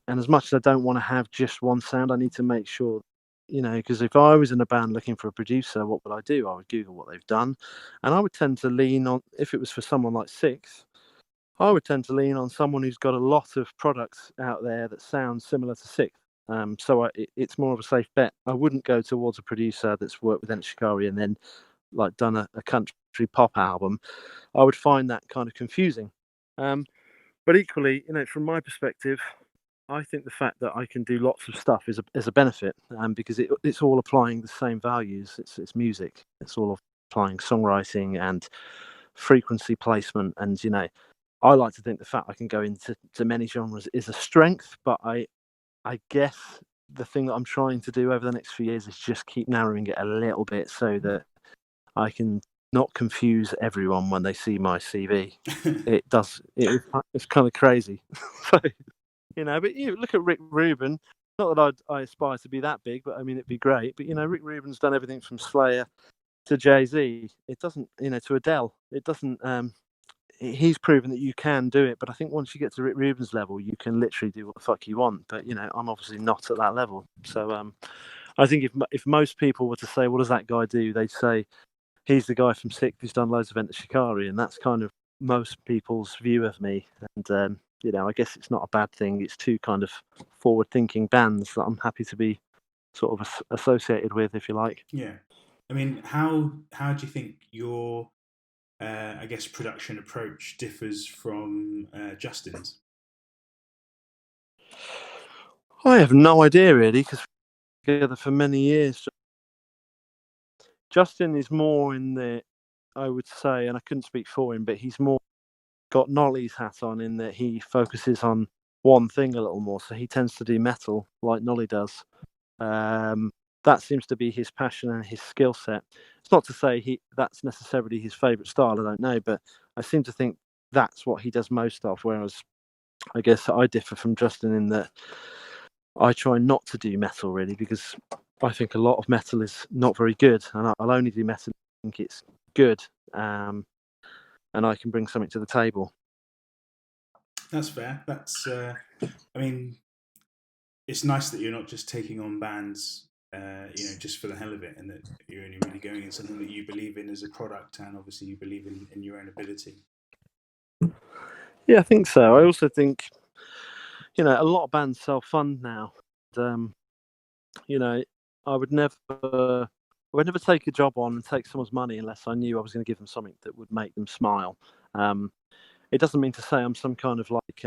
S2: as much as I don't want to have just one sound, I need to make sure, because if I was in a band looking for a producer, what would I do? I would Google what they've done, and I would tend to lean on, if it was for someone like Sikth, I would tend to lean on someone who's got a lot of products out there that sound similar to Sikth. So it's more of a safe bet. I wouldn't go towards a producer that's worked with Ent Shikari and then like done a country pop album. I would find that kind of confusing. But equally, from my perspective, I think the fact that I can do lots of stuff is a benefit, because it's all applying the same values. It's music. It's all applying songwriting and frequency placement. And I like to think the fact I can go into many genres is a strength. But I guess the thing that I'm trying to do over the next few years is just keep narrowing it a little bit so that I can not confuse everyone when they see my CV. It's kind of crazy. So, but you look at Rick Rubin. Not that I aspire to be that big, but I mean, it'd be great. But Rick Rubin's done everything from Slayer to Jay-Z. It doesn't, to Adele. It doesn't. He's proven that you can do it. But I think once you get to Rick Rubin's level, you can literally do what the fuck you want. But I'm obviously not at that level. So I think if most people were to say, what does that guy do? They'd say, he's the guy from Sikth who's done loads of Ent Shikari, and that's kind of most people's view of me. And I guess it's not a bad thing. It's two kind of forward-thinking bands that I'm happy to be sort of associated with, if you like.
S1: Yeah, I mean, how do you think your I guess production approach differs from Justin's?
S2: I have no idea really, because we've been together for many years. Justin is more in the, I would say, and I couldn't speak for him, but he's more got Nolly's hat on in that he focuses on one thing a little more. So he tends to do metal like Nolly does. That seems to be his passion and his skill set. It's not to say that's necessarily his favourite style, I don't know, but I seem to think that's what he does most of, whereas I guess I differ from Justin in that I try not to do metal really, because I think a lot of metal is not very good, and I'll only do metal if I think it's good, and I can bring something to the table.
S1: That's fair. That's, I mean, it's nice that you're not just taking on bands, just for the hell of it, and that you're only really going in something that you believe in as a product, and obviously you believe in your own ability.
S2: Yeah, I think so. I also think, a lot of bands self-fund now. And, I would never take a job on and take someone's money unless I knew I was going to give them something that would make them smile. It doesn't mean to say I'm some kind of like,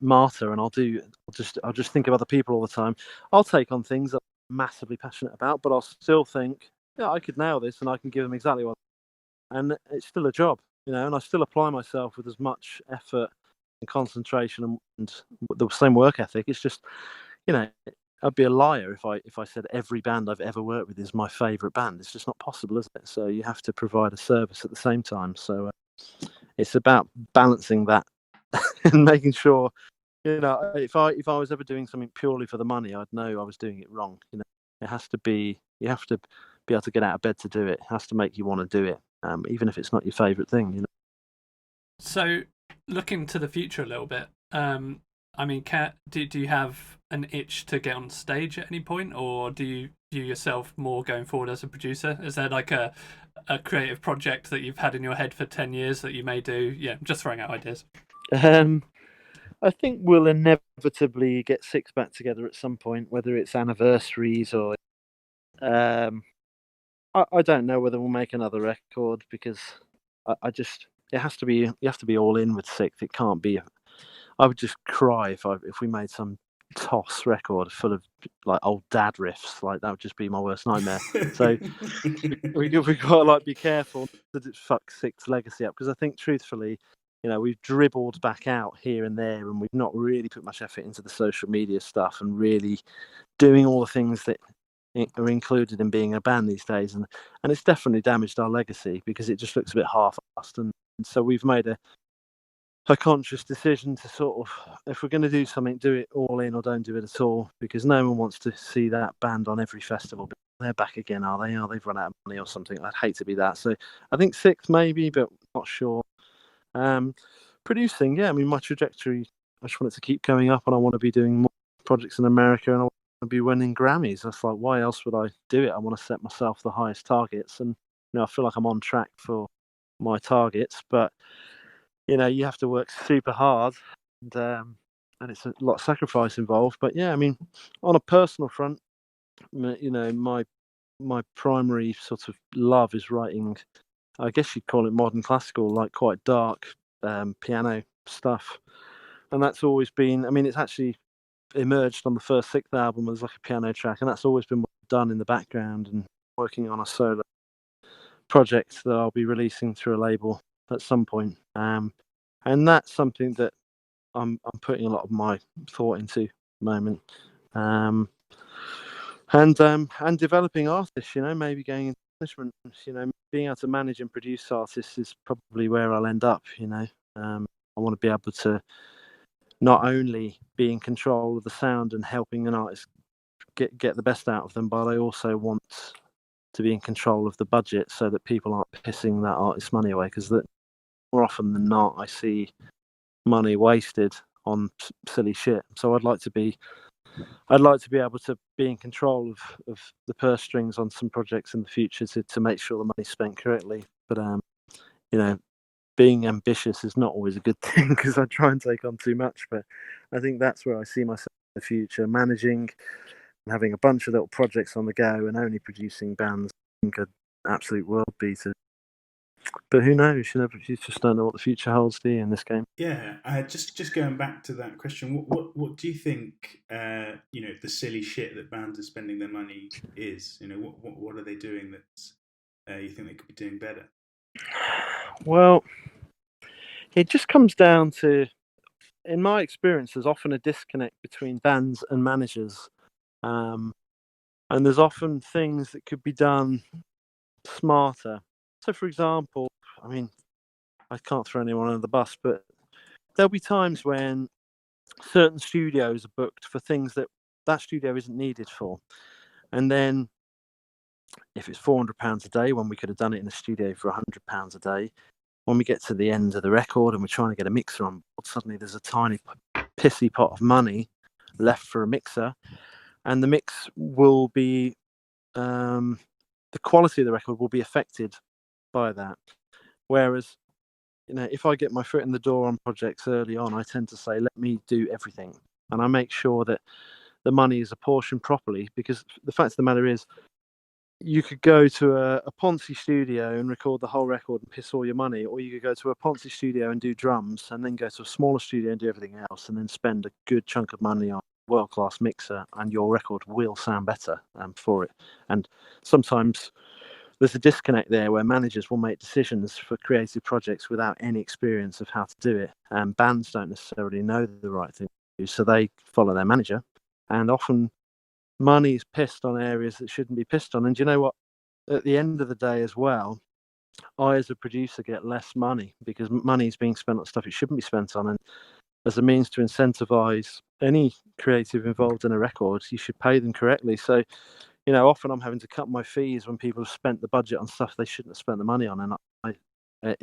S2: martyr, and I'll just think of other people all the time. I'll take on things that I'm massively passionate about, but I'll still think, yeah, I could nail this and I can give them exactly what. And it's still a job, and I still apply myself with as much effort and concentration and the same work ethic. It's just, I'd be a liar if I said every band I've ever worked with is my favourite band. It's just not possible, is it? So you have to provide a service at the same time. So it's about balancing that and making sure, if I was ever doing something purely for the money, I'd know I was doing it wrong. It has to be, you have to be able to get out of bed to do it. It has to make you want to do it, even if it's not your favourite thing.
S4: So looking to the future a little bit, I mean, do you have an itch to get on stage at any point, or do you view yourself more going forward as a producer? Is there like a creative project that you've had in your head for 10 years that you may do? Yeah, just throwing out ideas.
S2: I think we'll inevitably get Six back together at some point, whether it's anniversaries or. I don't know whether we'll make another record, because I just, it has to be, you have to be all in with Sixth. It can't be. I would just cry if we made some toss record full of like old dad riffs. Like, that would just be my worst nightmare. So we got to like be careful that it fuck Sixth's legacy up, because I think truthfully, we've dribbled back out here and there, and we've not really put much effort into the social media stuff and really doing all the things that are included in being a band these days, and it's definitely damaged our legacy, because it just looks a bit half-assed, and so we've made a conscious decision to sort of, if we're going to do something, do it all in or don't do it at all, because no one wants to see that band on every festival. But they're back again, are they? They've run out of money or something. I'd hate to be that. So I think Six maybe, but not sure. Producing, yeah, I mean, my trajectory, I just want it to keep going up, and I want to be doing more projects in America, and I want to be winning Grammys. That's like, why else would I do it? I want to set myself the highest targets, and I feel like I'm on track for my targets, but you have to work super hard, and it's a lot of sacrifice involved. But yeah, I mean, on a personal front, my primary sort of love is writing, I guess you'd call it modern classical, like quite dark piano stuff. And that's always been, I mean, it's actually emerged on the first Sixth album as like a piano track, and that's always been done in the background, and working on a solo project that I'll be releasing through a label at some point. And that's something that I'm putting a lot of my thought into at the moment. And developing artists, maybe going into management, being able to manage and produce artists is probably where I'll end up. I want to be able to not only be in control of the sound and helping an artist get the best out of them, but I also want to be in control of the budget, so that people aren't pissing that artist's money away, because more often than not I see money wasted on silly shit. So I'd like to be able to be in control of the purse strings on some projects in the future, to make sure the money's spent correctly. But being ambitious is not always a good thing, because I try and take on too much. But I think that's where I see myself in the future, managing and having a bunch of little projects on the go, and only producing bands. I think an absolute world beater. But who knows? You just don't know what the future holds, do you, in this game?
S1: Yeah, just going back to that question, what do you think? The silly shit that bands are spending their money is. What are they doing that you think they could be doing better?
S2: Well, it just comes down to, in my experience, there's often a disconnect between bands and managers, and there's often things that could be done smarter. So, for example, I mean, I can't throw anyone under the bus, but there'll be times when certain studios are booked for things that studio isn't needed for, and then if it's £400 a day, when we could have done it in a studio for £100 a day, when we get to the end of the record and we're trying to get a mixer on board, suddenly there's a tiny pissy pot of money left for a mixer, and the mix will be, the quality of the record will be affected by that. Whereas, if I get my foot in the door on projects early on, I tend to say, let me do everything, and I make sure that the money is apportioned properly, because the fact of the matter is, you could go to a Ponzi studio and record the whole record and piss all your money, or you could go to a Ponzi studio and do drums, and then go to a smaller studio and do everything else, and then spend a good chunk of money on a world-class mixer, and your record will sound better for it. And sometimes there's a disconnect there, where managers will make decisions for creative projects without any experience of how to do it, and bands don't necessarily know the right thing to do, so they follow their manager, and often money is pissed on areas that shouldn't be pissed on. And you know what? At the end of the day as well, I as a producer get less money, because money is being spent on stuff it shouldn't be spent on. And as a means to incentivize any creative involved in a record, you should pay them correctly. So, often I'm having to cut my fees when people have spent the budget on stuff they shouldn't have spent the money on, and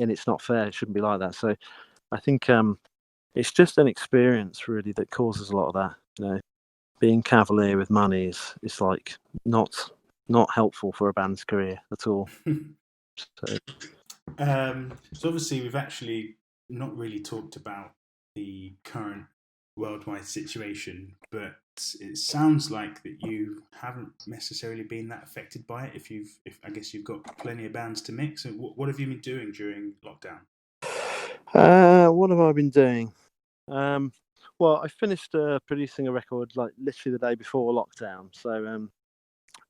S2: it's not fair. It shouldn't be like that. So I think it's just an experience really that causes a lot of that. You know, being cavalier with money is like not helpful for a band's career at all. So,
S1: so obviously we've actually not really talked about the current worldwide situation, but it sounds like that you haven't necessarily been that affected by it. If I guess you've got plenty of bands to mix. And what have you been doing during lockdown?
S2: what have I been doing? Well, I finished producing a record like literally the day before lockdown, so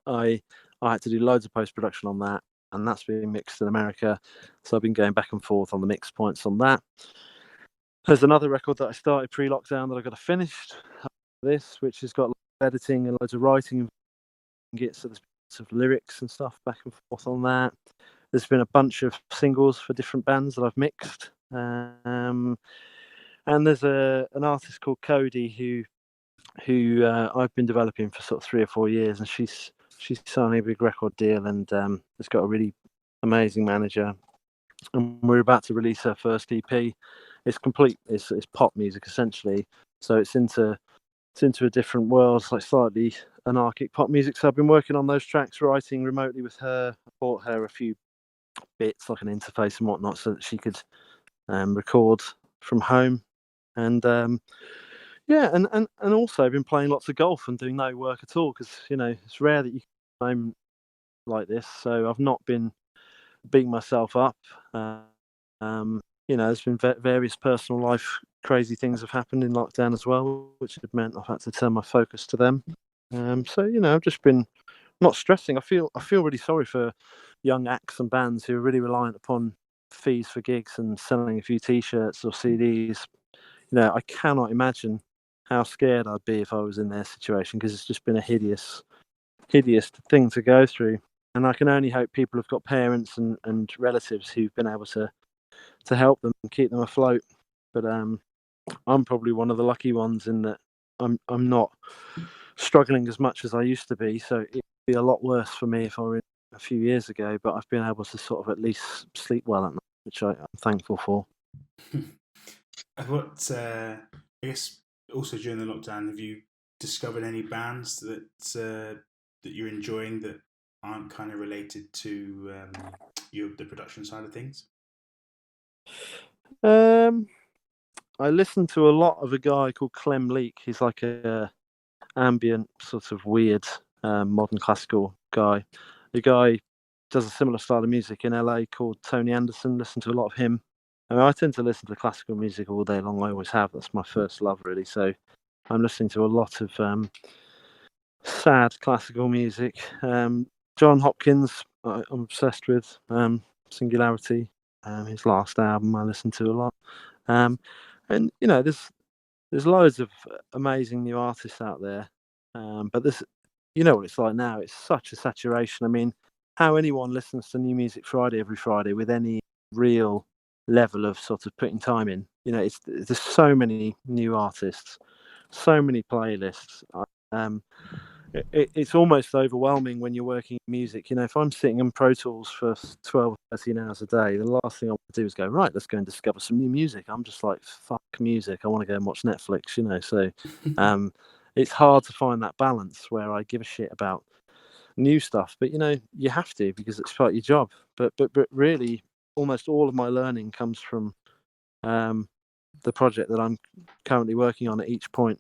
S2: I had to do loads of post production on that, and that's being mixed in America. So I've been going back and forth on the mix points on that. There's another record that I started pre-lockdown that I got to finish. This, which has got editing and loads of writing, and get sort of lyrics and stuff back and forth on that. There's been a bunch of singles for different bands that I've mixed. And there's an artist called Cody who I've been developing for sort of 3 or 4 years, and she's signing a big record deal, and has got a really amazing manager. And we're about to release her first EP. It's complete. It's pop music essentially. So it's into a different world. It's like slightly anarchic pop music. So I've been working on those tracks, writing remotely with her. I bought her a few bits like an interface and whatnot, so that she could record from home. And yeah, and also I've been playing lots of golf and doing no work at all, because you know it's rare that you can home like this. So I've not been beating myself up. You know, there's been various personal life crazy things have happened in lockdown as well, which have meant I've had to turn my focus to them. So you know, I've just been not stressing. I feel really sorry for young acts and bands who are really reliant upon fees for gigs and selling a few T-shirts or CDs. You know, I cannot imagine how scared I'd be if I was in their situation, because it's just been a hideous thing to go through. And I can only hope people have got parents and relatives who've been able to help them and keep them afloat. But I'm probably one of the lucky ones in that I'm not struggling as much as I used to be. So it'd be a lot worse for me if I were in a few years ago. But I've been able to sort of at least sleep well at night, which I'm thankful for.
S1: What I guess also during the lockdown, have you discovered any bands that you're enjoying that aren't kind of related to the production side of things?
S2: I listen to a lot of a guy called Clem Leake. He's like a ambient sort of weird modern classical guy. The guy does a similar style of music in LA called Tony Anderson. Listen to a lot of him. I mean, I tend to listen to classical music all day long. I always have. That's my first love, really. So I'm listening to a lot of sad classical music. John Hopkins, I'm obsessed with. Singularity, his last album, I listen to a lot. And you know, there's loads of amazing new artists out there, but this, you know what it's like now. It's such a saturation. I mean, how anyone listens to New Music Friday every Friday with any real level of sort of putting time in? You know, there's so many new artists, so many playlists. It's almost overwhelming when you're working in music. You know, if I'm sitting in Pro Tools for 12, 13 hours a day, the last thing I want to do is go, right, let's go and discover some new music. I'm just like, fuck music. I want to go and watch Netflix, you know. So it's hard to find that balance where I give a shit about new stuff. But, you know, you have to, because it's part of your job. But really, almost all of my learning comes from the project that I'm currently working on at each point,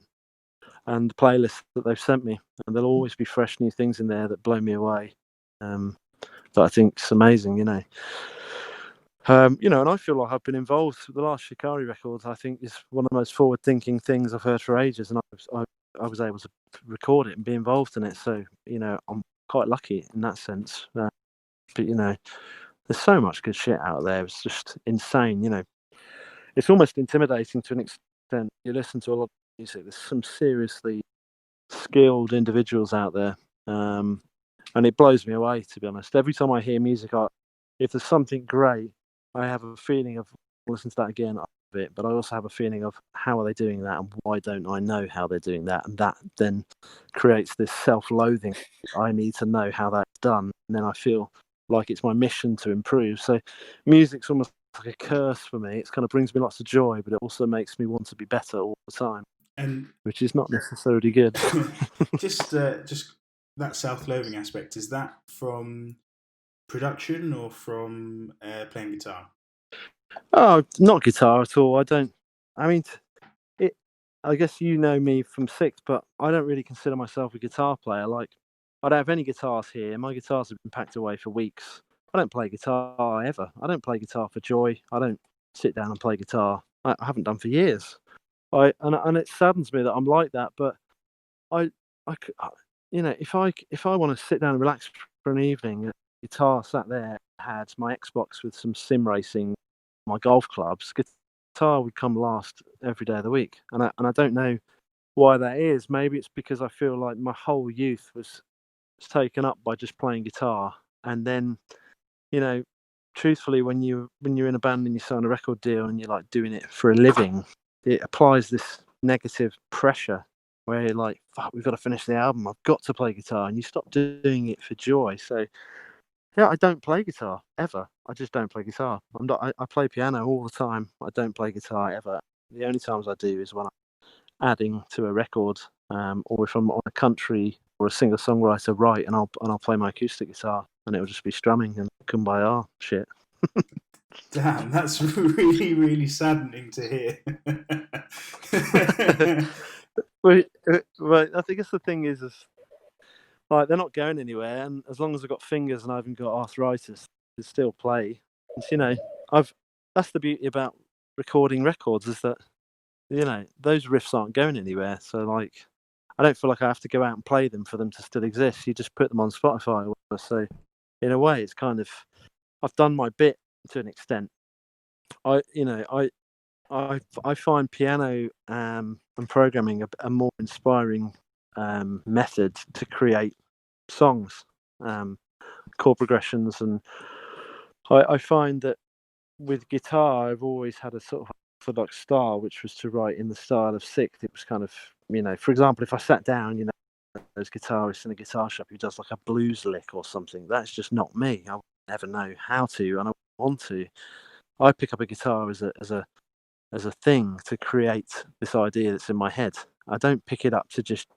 S2: and the playlists that they've sent me, and there'll always be fresh new things in there that blow me away. That I think's amazing, you know. You know, and I feel like I've been involved. The last Shikari record, I think, is one of the most forward-thinking things I've heard for ages, and I was able to record it and be involved in it. So, you know, I'm quite lucky in that sense. But you know, there's so much good shit out there. It's just insane. You know, it's almost intimidating to an extent. You listen to a lot of music. There's some seriously skilled individuals out there, and it blows me away, to be honest. Every time I hear music, if there's something great, I have a feeling of listen to that again, but I also have a feeling of how are they doing that, and why don't I know how they're doing that, and that then creates this self-loathing. I need to know how that's done, and then I feel like it's my mission to improve. So music's almost like a curse for me. It kind of brings me lots of joy, but it also makes me want to be better all the time,
S1: And
S2: which is not necessarily good.
S1: just that self-loathing aspect, is that from production or from playing guitar?
S2: Oh, not guitar at all. I mean, I guess you know me from Sikth, but I don't really consider myself a guitar player. Like, I don't have any guitars here. My guitars have been packed away for weeks. I don't play guitar ever. I don't play guitar for joy. I don't sit down and play guitar. I haven't done for years. And it saddens me that I'm like that. But I, if I want to sit down and relax for an evening, a guitar sat there, had my Xbox with some sim racing, my golf clubs. Guitar would come last every day of the week, and I don't know why that is. Maybe it's because I feel like my whole youth was taken up by just playing guitar, and then, truthfully, when you're in a band and you sign a record deal and you're like doing it for a living, it applies this negative pressure where you're like, fuck, we've got to finish the album, I've got to play guitar, and you stop doing it for joy. So yeah, I don't play guitar ever. I just don't play guitar. I play piano all the time. I don't play guitar ever. The only times I do is when I'm adding to a record, or if I'm on a country or a singer-songwriter write, and I'll play my acoustic guitar, and it'll just be strumming and kumbaya shit.
S1: Damn, that's really, really saddening to hear.
S2: Well, I think the thing is like, they're not going anywhere, and as long as I've got fingers and I haven't got arthritis, I still play. And, that's the beauty about recording records, is that, those riffs aren't going anywhere. So, like, I don't feel like I have to go out and play them for them to still exist. You just put them on Spotify or whatever. So, in a way, it's kind of, I've done my bit to an extent. I find piano and programming a more inspiring method to create songs, chord progressions, and I find that with guitar, I've always had a sort of orthodox style, which was to write in the style of Sikth. It was kind of, for example, if I sat down, there's guitarists in a guitar shop who does like a blues lick or something. That's just not me. I would never know how to, and I want to. I pick up a guitar as a thing to create this idea that's in my head. I don't pick it up to just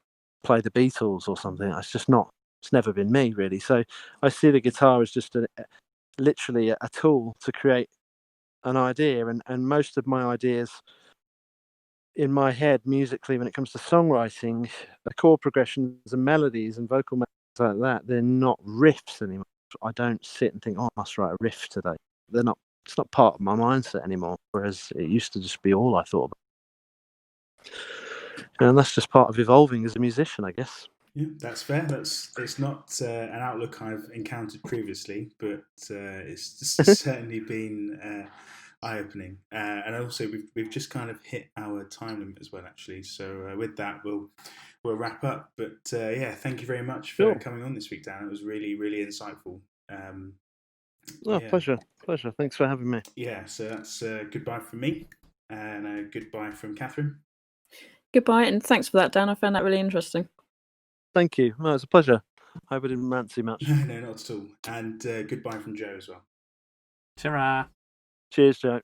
S2: play the Beatles or something. It's just not. It's never been me, really. So I see the guitar as just literally a tool to create an idea, and most of my ideas in my head musically, when it comes to songwriting, the chord progressions and melodies and vocal melodies like that, they're not riffs anymore. I don't sit and think, oh, I must write a riff today. They're not. It's not part of my mindset anymore, whereas it used to just be all I thought about. And that's just part of evolving as a musician, I guess.
S1: Yeah, that's fair. It's not an outlook I've encountered previously, but it's certainly been eye-opening. And also, we've just kind of hit our time limit as well, actually. So with that, we'll wrap up. But yeah, thank you very much for coming on this week, Dan. It was really, really insightful.
S2: Yeah. Pleasure. Thanks for having me.
S1: Yeah, so that's goodbye from me, and goodbye from Catherine.
S3: Goodbye, and thanks for that, Dan. I found that really interesting.
S2: Thank you. No, it's a pleasure. I hope I didn't rant too much.
S1: No, not at all. And goodbye from Joe as well.
S4: Ta-ra.
S2: Cheers, Joe.